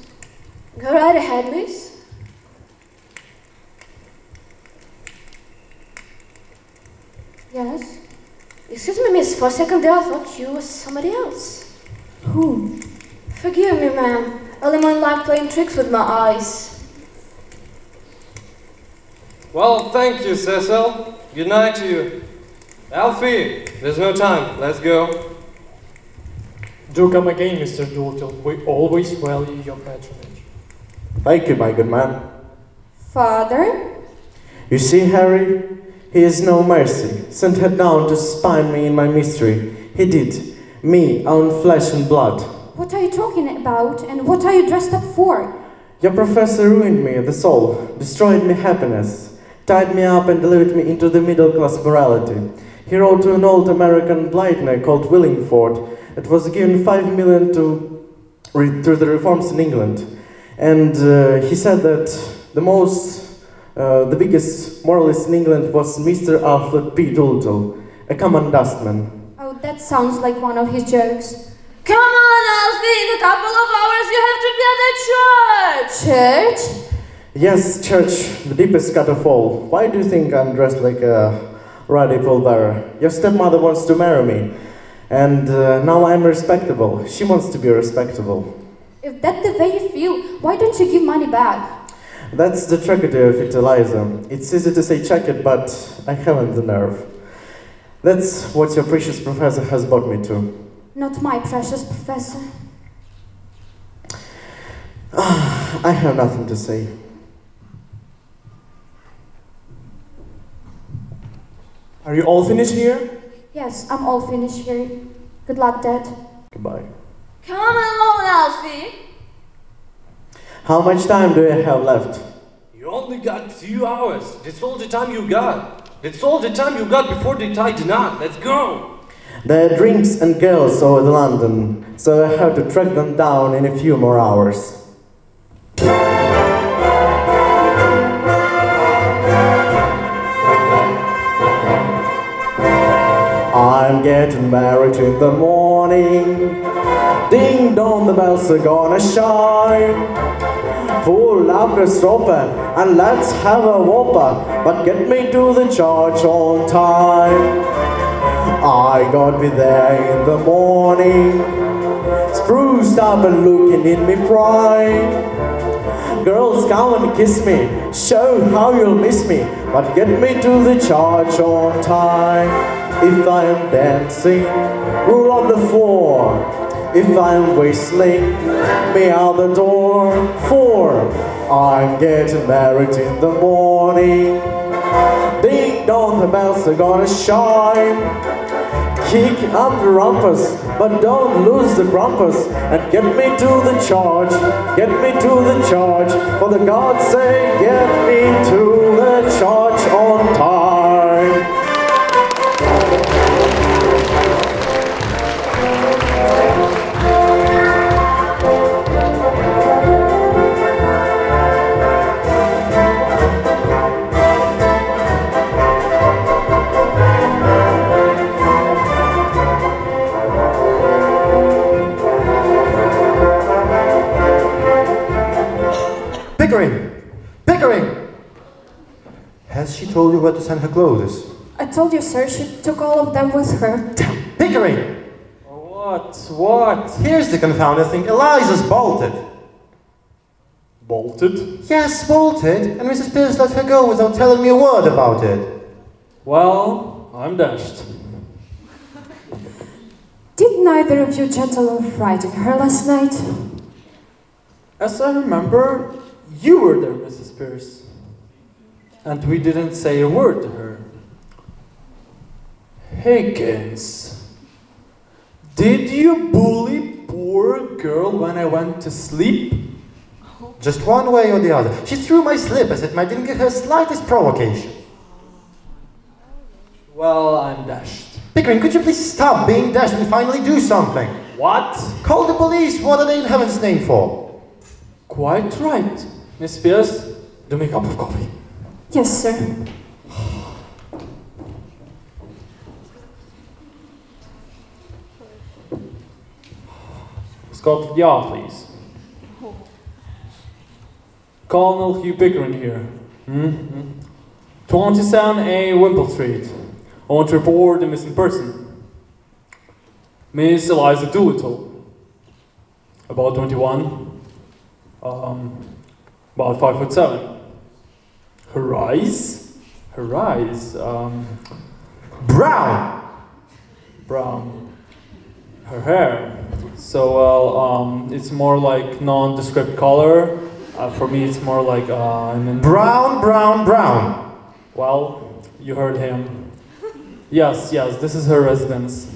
Go right ahead, miss. Yes? Excuse me, miss. For a second there, I thought you were somebody else. Who? Forgive me, ma'am. Early morning like playing tricks with my eyes. Well, thank you, Cecil. Good night to you. Alfie, there's no time. Let's go. Do come again, Mr. Doolittle. We always value your patronage. Thank you, my good man. Father? You see, Harry, he is no mercy. Sent her down to spy me in my mystery. He did. Me, own flesh and blood. What are you talking about, and what are you dressed up for? Your professor ruined me, the soul, destroyed me happiness, tied me up and delivered me into the middle-class morality. He wrote to an old American blightner called Willingford. It was given $5 million to the reforms in England. And he said that the biggest moralist in England was Mr. Alfred P. Doolittle, a common dustman. Oh, that sounds like one of his jokes. Come on, Alfie. In a couple of hours, you have to be at the church. Church? Yes, church, the deepest cut of all. Why do you think I'm dressed like a ruddy pallbearer? Your stepmother wants to marry me. And now I'm respectable. She wants to be respectable. If that's the way you feel, why don't you give money back? That's the tragedy of it, Eliza. It's easy to say check it, but I haven't the nerve. That's what your precious professor has brought me to. Not my precious professor. I have nothing to say. Are you all finished here? Yes, I'm all finished here. Good luck, Dad. Goodbye. Come along, Alfie. How much time do I have left? You only got 2 hours. That's all the time you got. That's all the time you got before they tied the knot. Let's go. There are drinks and girls over the London, so I have to track them down in a few more hours. I'm getting married in the morning. Ding dong, the bells are gonna shine. Pull up the stropper and let's have a whopper, but get me to the church on time. I gotta be there in the morning, spruced up and looking in me prime. Girls, come and kiss me, show how you'll miss me, but get me to the church on time. If I'm dancing, rule on the floor. If I'm whistling, me out the door. 4, I'm getting married in the morning. Ding dong, the bells are gonna shine. Kick up the rumpus, but don't lose the grumpus. And get me to the church, get me to the church. For the God's sake, get me to the church on time. Pickering! Has she told you where to send her clothes? I told you, sir, she took all of them with her. Damn, Pickering! What? What? Here's the confounded thing. Eliza's bolted. Bolted? Yes, bolted. And Mrs. Pierce let her go without telling me a word about it. Well, I'm dashed. Did neither of you gentlemen frighten her last night? As I remember, you were there, Mrs. Pierce. And we didn't say a word to her. Higgins, did you bully poor girl when I went to sleep? Just one way or the other. She threw my slippers at me. I didn't give her slightest provocation. Well, I'm dashed. Pickering, could you please stop being dashed and finally do something? What? Call the police. What are they in heaven's name for? Quite right. Miss Pierce, do me a cup of coffee. Yes, sir. Scotland Yard, please. Colonel Hugh Pickering here. 27A Wimple Street. I want to report a missing person. Miss Eliza Doolittle. About 21. About 5'7". Her eyes? Her eyes, Brown! brown. Her hair. So, well, it's more like nondescript color. For me, it's more like, Brown, brown, brown. Well, you heard him. Yes, this is her residence.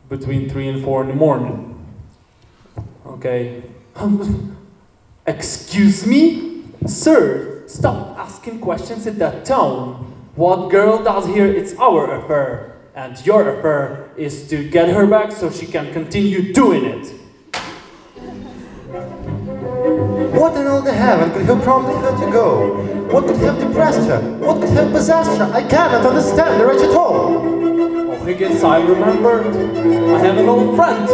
Between 3 and 4 in the morning. Okay. Excuse me? Sir, stop asking questions in that tone. What girl does here, it's our affair. And your affair is to get her back so she can continue doing it. What in all the heaven could have prompted her to go? What could have depressed her? What could have possessed her? I cannot understand the wretch at all. Oh, Higgins, I remembered. I have an old friend.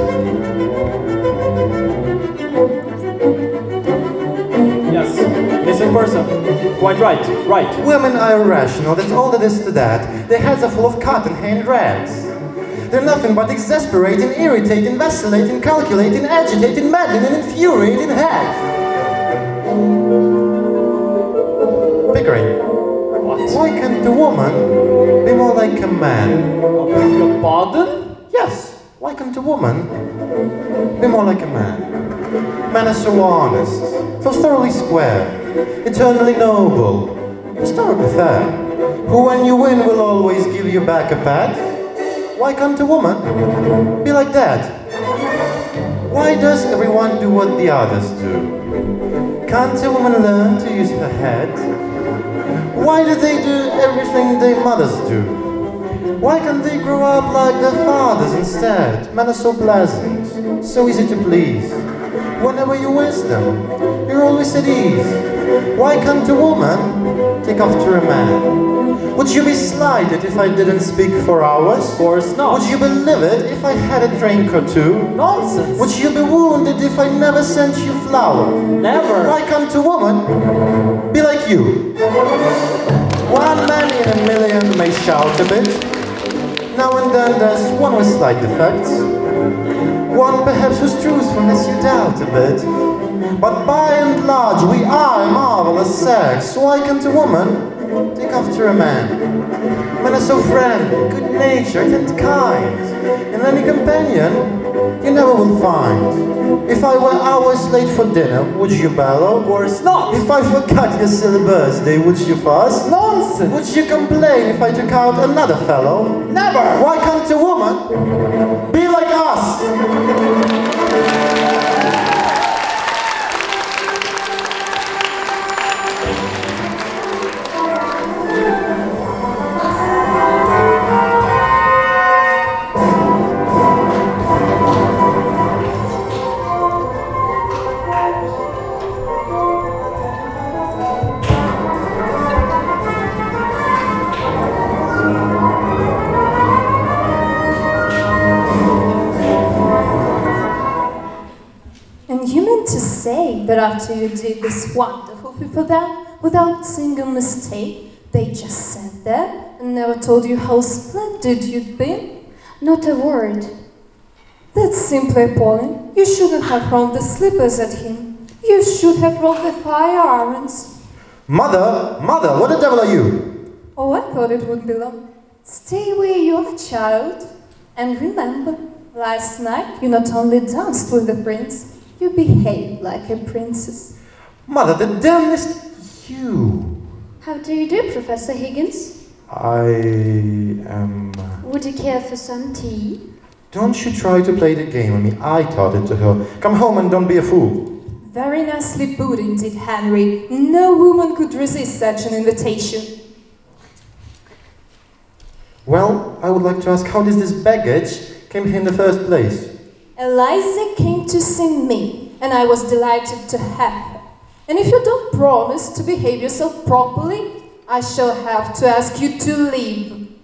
Yes, missing person. Quite right. Women are irrational, that's all there is to that. Their heads are full of cotton and rags. They're nothing but exasperating, irritating, vacillating, calculating, agitating, maddening, and infuriating hags. Pickering. What? Why can't a woman be more like a man? Beg your pardon? Yes, why can't a woman be more like a man? Men are so honest, so thoroughly square, eternally noble, historically fair, who when you win will always give you back a pat. Why can't a woman be like that? Why does everyone do what the others do? Can't a woman learn to use her head? Why do they do everything their mothers do? Why can't they grow up like their fathers instead? Men are so pleasant, so easy to please. Whenever you're with them, you're always at ease. Why can't a woman take after a man? Would you be slighted if I didn't speak for hours? Of course not. Would you be livid if I had a drink or two? Nonsense. Would you be wounded if I never sent you flower? Never. Why can't a woman be like you? One man in a million may shout a bit. Now and then there's one with slight defects. One perhaps whose truthfulness you doubt a bit. But by and large we are a marvelous sex. Why can't a woman take after a man? Men are so friendly, good-natured and kind, and any companion you never will find. If I were hours late for dinner, would you bellow? Of course not. If I forgot your silly birthday, would you fuss? Nonsense. Would you complain if I took out another fellow? Never. Why can't a woman be like us? say that after you did this wonderful people then, without a single mistake, they just sat there and never told you how splendid you'd been? Not a word. That's simply appalling. You shouldn't have thrown the slippers at him. You should have rolled the fire irons. Mother, what the devil are you? Oh, I thought it would be long. Stay where you are, child. And remember, last night you not only danced with the prince, you behaved like a princess. Mother, the damnedest you! How do you do, Professor Higgins? I am... Would you care for some tea? Don't you try to play the game on me. I taught it to her. Come home and don't be a fool. Very nicely put indeed, Henry. No woman could resist such an invitation. Well, I would like to ask, how did this baggage came here in the first place? Eliza came to see me, and I was delighted to have her. And if you don't promise to behave yourself properly, I shall have to ask you to leave.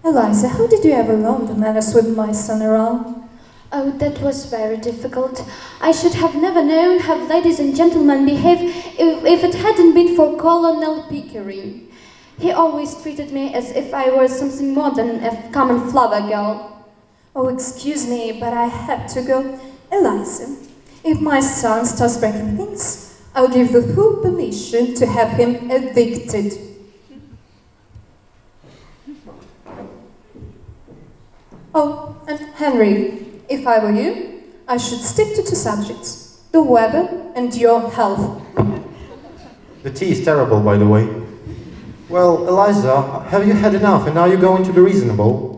Eliza, how did you ever learn the manners with my son around? Oh, that was very difficult. I should have never known how ladies and gentlemen behave if it hadn't been for Colonel Pickering. He always treated me as if I were something more than a common flower girl. Oh, excuse me, but I had to go. Eliza, if my son starts breaking things, I'll give the full permission to have him evicted. Oh, and Henry, if I were you, I should stick to 2 subjects: the weather and your health. The tea is terrible, by the way. Well, Eliza, have you had enough and are you going to be reasonable?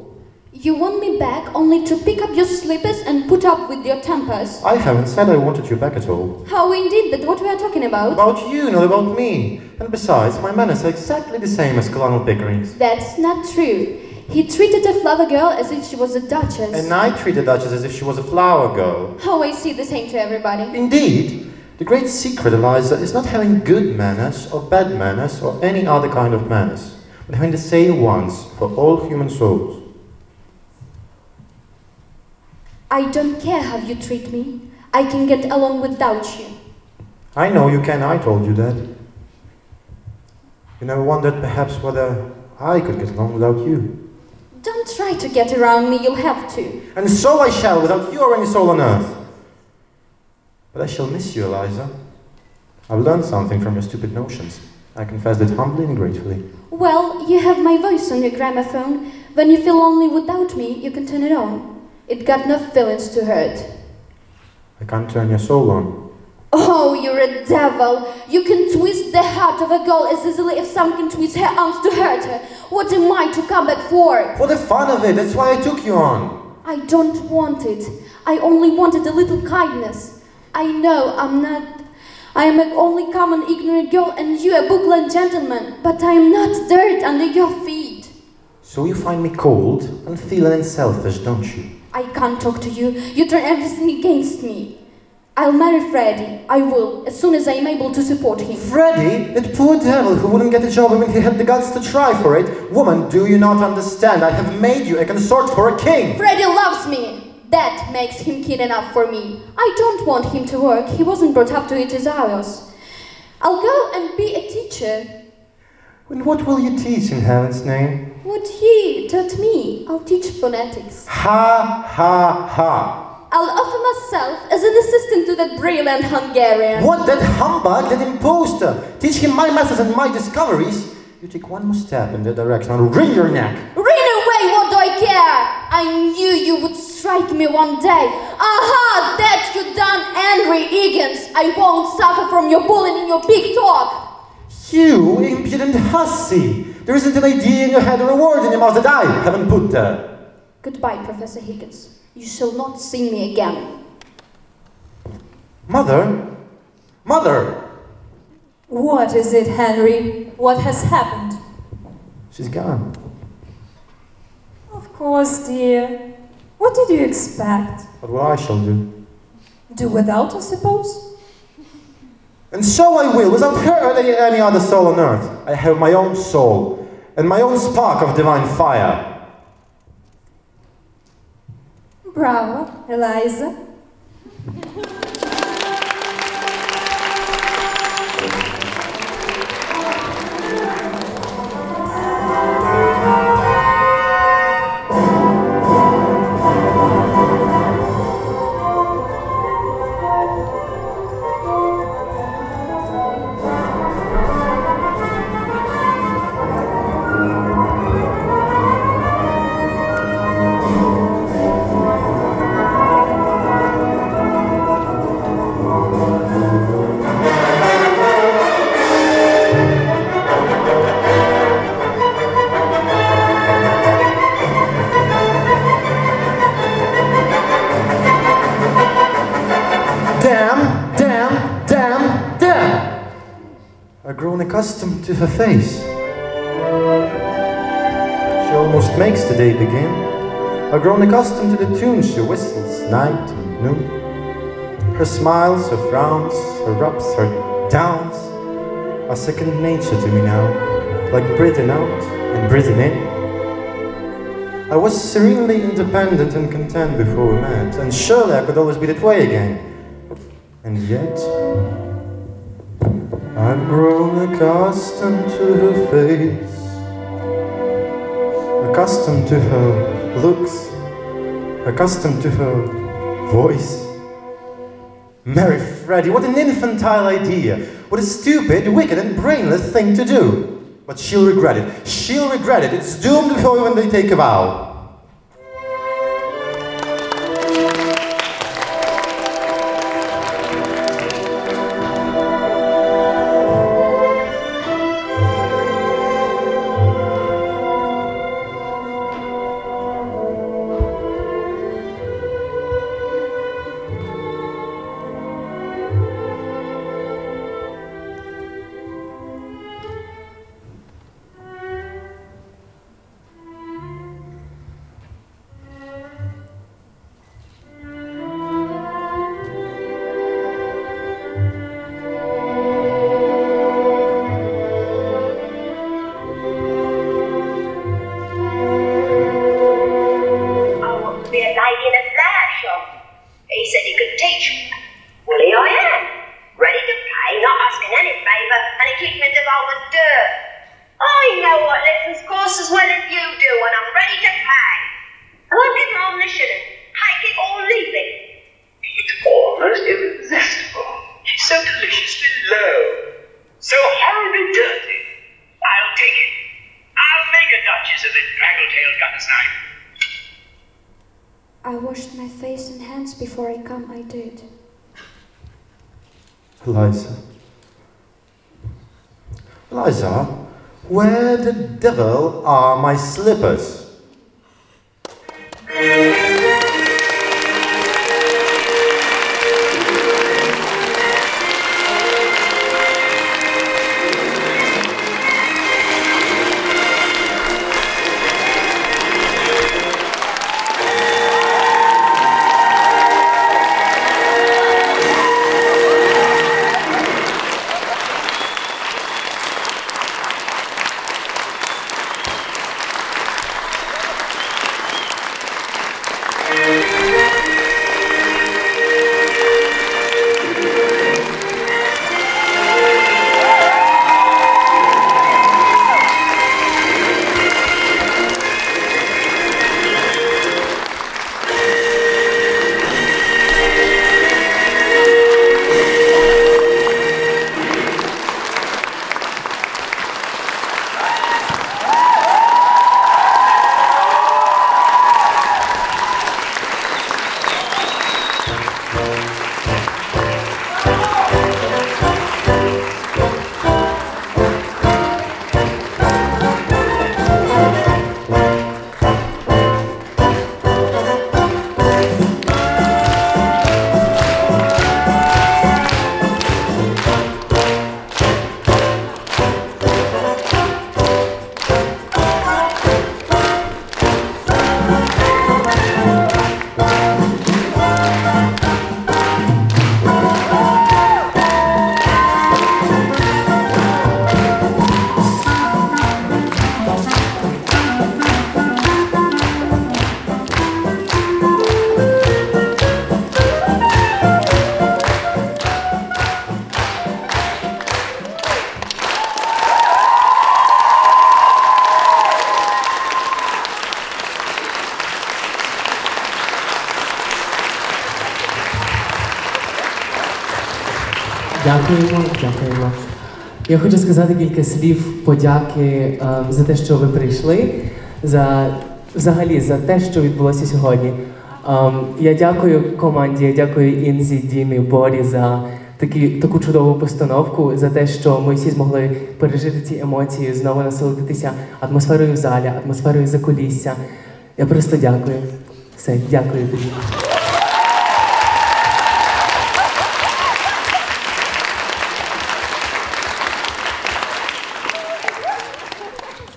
You want me back only to pick up your slippers and put up with your tempers? I haven't said I wanted you back at all. How indeed, but what we are talking about? About you, not about me. And besides, my manners are exactly the same as Colonel Pickering's. That's not true. He treated a flower girl as if she was a duchess. And I treated Duchess as if she was a flower girl. Oh, I see the same to everybody. Indeed. The great secret, Eliza, is not having good manners or bad manners or any other kind of manners, but having the same ones for all human souls. I don't care how you treat me. I can get along without you. I know you can, I told you that. You never wondered perhaps whether I could get along without you. Don't try to get around me, you'll have to. And so I shall, without you or any soul on earth. But I shall miss you, Eliza. I've learned something from your stupid notions. I confess it humbly and gratefully. Well, you have my voice on your gramophone. When you feel lonely without me, you can turn it on. It got no feelings to hurt. I can't turn your soul on. Oh, you're a devil. You can twist the heart of a girl as easily as some can twist her arms to hurt her. What am I to come back for? For the fun of it, that's why I took you on. I don't want it. I only wanted a little kindness. I know I am an only common ignorant girl and you a book-learned gentleman, but I am not dirt under your feet. So you find me cold, unfeeling and selfish, don't you? I can't talk to you. You turn everything against me. I'll marry Freddie. I will, as soon as I am able to support him. Freddie? That poor devil who wouldn't get a job even if he had the guts to try for it. Woman, do you not understand? I have made you a consort for a king. Freddie loves me. That makes him keen enough for me. I don't want him to work. He wasn't brought up to eat his hours. I'll go and be a teacher. And what will you teach in heaven's name? What he taught me. I'll teach phonetics. Ha, ha, ha. I'll offer myself as an assistant to that brilliant Hungarian. What, that humbug, that imposter? Teach him my methods and my discoveries? You take one more step in that direction, I'll wring your neck. Wring away, what do I care? I knew you would strike me one day. Aha, that you done, Henry Higgins. I won't suffer from your bullying and your big talk. You impudent hussy. There isn't an idea in your head or a word in your mouth that I haven't put there. Goodbye, Professor Higgins. You shall not see me again. Mother? Mother! What is it, Henry? What has happened? She's gone. Of course, dear. What did you expect? But what I shall do? Do without, I suppose? And so I will, without her or any other soul on earth. I have my own soul, and my own spark of divine fire. Bravo, Eliza. I've grown accustomed to her face. She almost makes the day begin. I've grown accustomed to the tune she whistles night and noon. Her smiles, her frowns, her ups, her downs are second nature to me now, like breathing out and breathing in. I was serenely independent and content before we met, and surely I could always be that way again. And yet, I've grown accustomed to her face, accustomed to her looks, accustomed to her voice. Mary Freddie, what an infantile idea! What a stupid, wicked and brainless thing to do! But she'll regret it. She'll regret it. It's doomed before when they take a vow. Eliza, where the devil are my slippers? Дякуємо. Я хочу сказати кілька слів подяки за те, що ви прийшли, взагалі за те, що відбулося сьогодні. Я дякую команді, я дякую Інзі, Дімі, Борі за таку чудову постановку, за те, що ми всі змогли пережити ці емоції, знову насолодитися атмосферою в залі, атмосферою закулісся. Я просто дякую. Все, дякую тобі.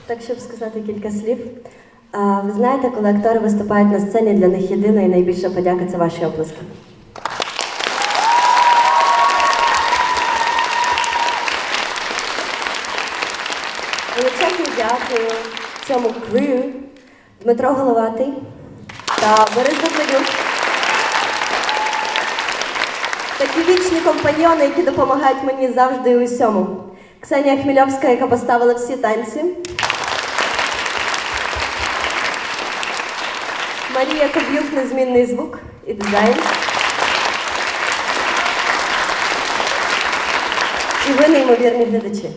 Так, щоб сказати кілька слів. Ви знаєте, коли актори виступають на сцені, для них єдина і найбільша подяка – це ваші оплески. Величезне дякую цьому крю, Дмитро Головатий та Борис Дубленюк. Такі вічні компаньйони, які допомагають мені завжди і усьому. Ксенія Хмельовська, яка поставила всі танці. Марія Коб'юк, незмінний звук і дизайн. І ви, неймовірні глядачі.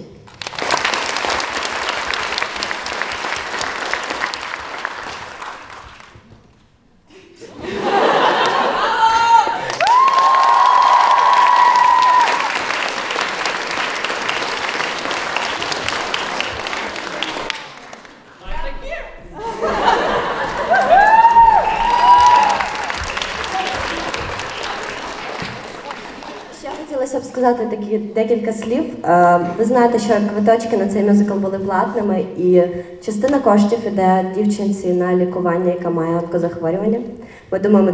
Сказати такі декілька слів. Ви знаєте, що квиточки на цей мюзикл були платними, і частина коштів іде дівчинці на лікування, яка має онкозахворювання. Ми думаємо,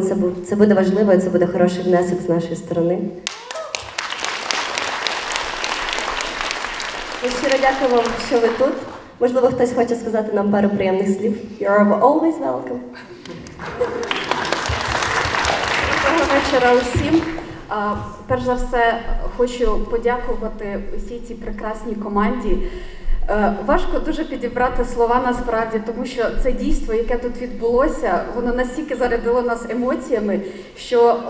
це буде важливо, і це буде хороший внесок з нашої сторони. Ми щиро дякуємо, що ви тут. Можливо, хтось хоче сказати нам пару приємних слів. You're always welcome. Доброго вечора усім. Перш за все, хочу подякувати усій цій прекрасній команді. Важко дуже підібрати слова насправді, тому що це дійство, яке тут відбулося, воно настільки зарядило нас емоціями, що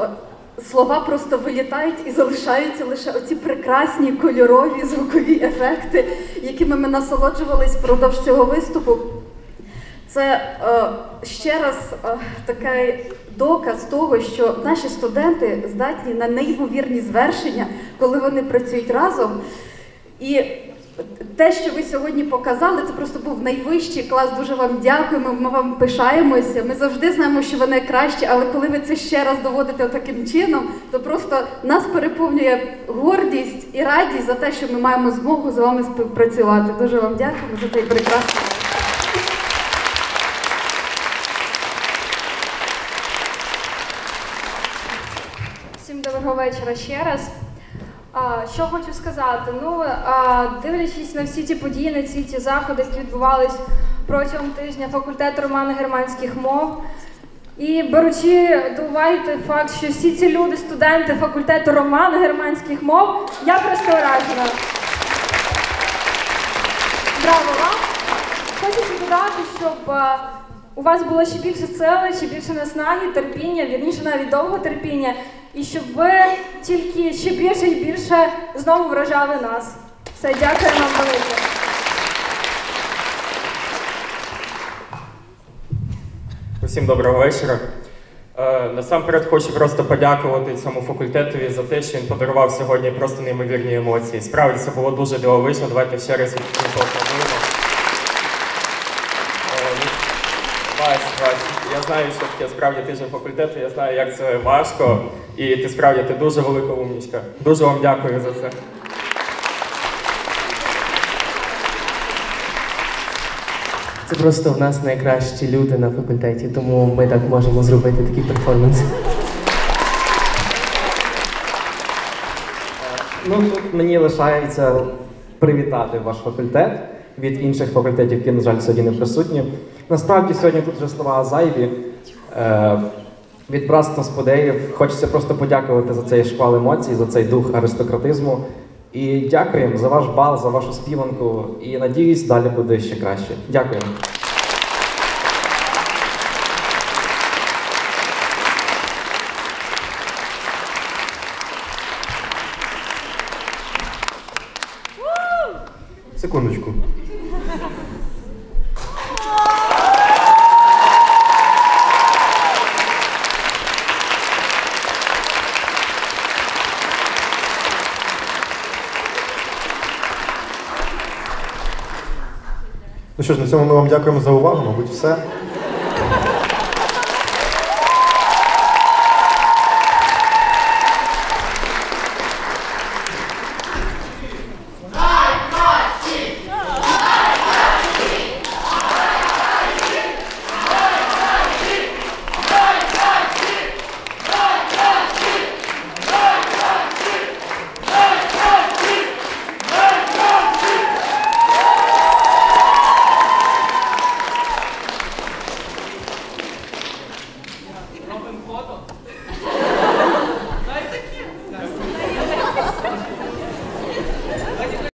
слова просто вилітають і залишаються лише оці прекрасні кольорові звукові ефекти, якими ми насолоджувались впродовж цього виступу. Це ще раз такий доказ того, що наші студенти здатні на неймовірні звершення, коли вони працюють разом. І те, що ви сьогодні показали, це просто був найвищий клас. Дуже вам дякуємо, ми вам пишаємося. Ми завжди знаємо, що ви найкращі, але коли ви це ще раз доводите таким чином, то просто нас переповнює гордість і радість за те, що ми маємо змогу з вами співпрацювати. Дуже вам дякуємо за цей прекрасний. Доброго вечора ще раз. Що хочу сказати? Дивлячись на всі ті події, на всі ті заходи, які відбувались протягом тижня факультету романо-германських мов, і беручи до уваги той факт, що всі ці люди, студенти факультету романо-германських мов, я просто вражена. Браво вам! Хочу додати, щоб у вас було ще більше сили, ще більше наснаги, терпіння, вірніше навіть довго терпіння, і щоб ви тільки ще більше і більше знову вражали нас. Все, дякую вам велике. Усім доброго вечора. Насамперед хочу просто подякувати цьому факультетові за те, що він подарував сьогодні просто неймовірні емоції. Справді це було дуже дивовижно, давайте ще раз їх поаплодуємо. Я знаю, що таке справді тиждень факультету, я знаю, як це важко, і ти дуже велика умнічка. Дуже вам дякую за це. Це просто в нас найкращі люди на факультеті, тому ми так можемо зробити такий перформанс. Тут мені лишається привітати ваш факультет від інших факультетів, які, на жаль, сьогодні не присутні. Насправді, сьогодні тут вже слова зайві. Від братства спудеїв хочеться просто подякувати за цей шквал емоцій, за цей дух аристократизму. І дякуємо за ваш бал, за вашу співанку. І надіюсь, далі буде ще краще. Дякуємо. Секундочку. Ну що ж, на цьому ми вам дякуємо за увагу, мабуть, все.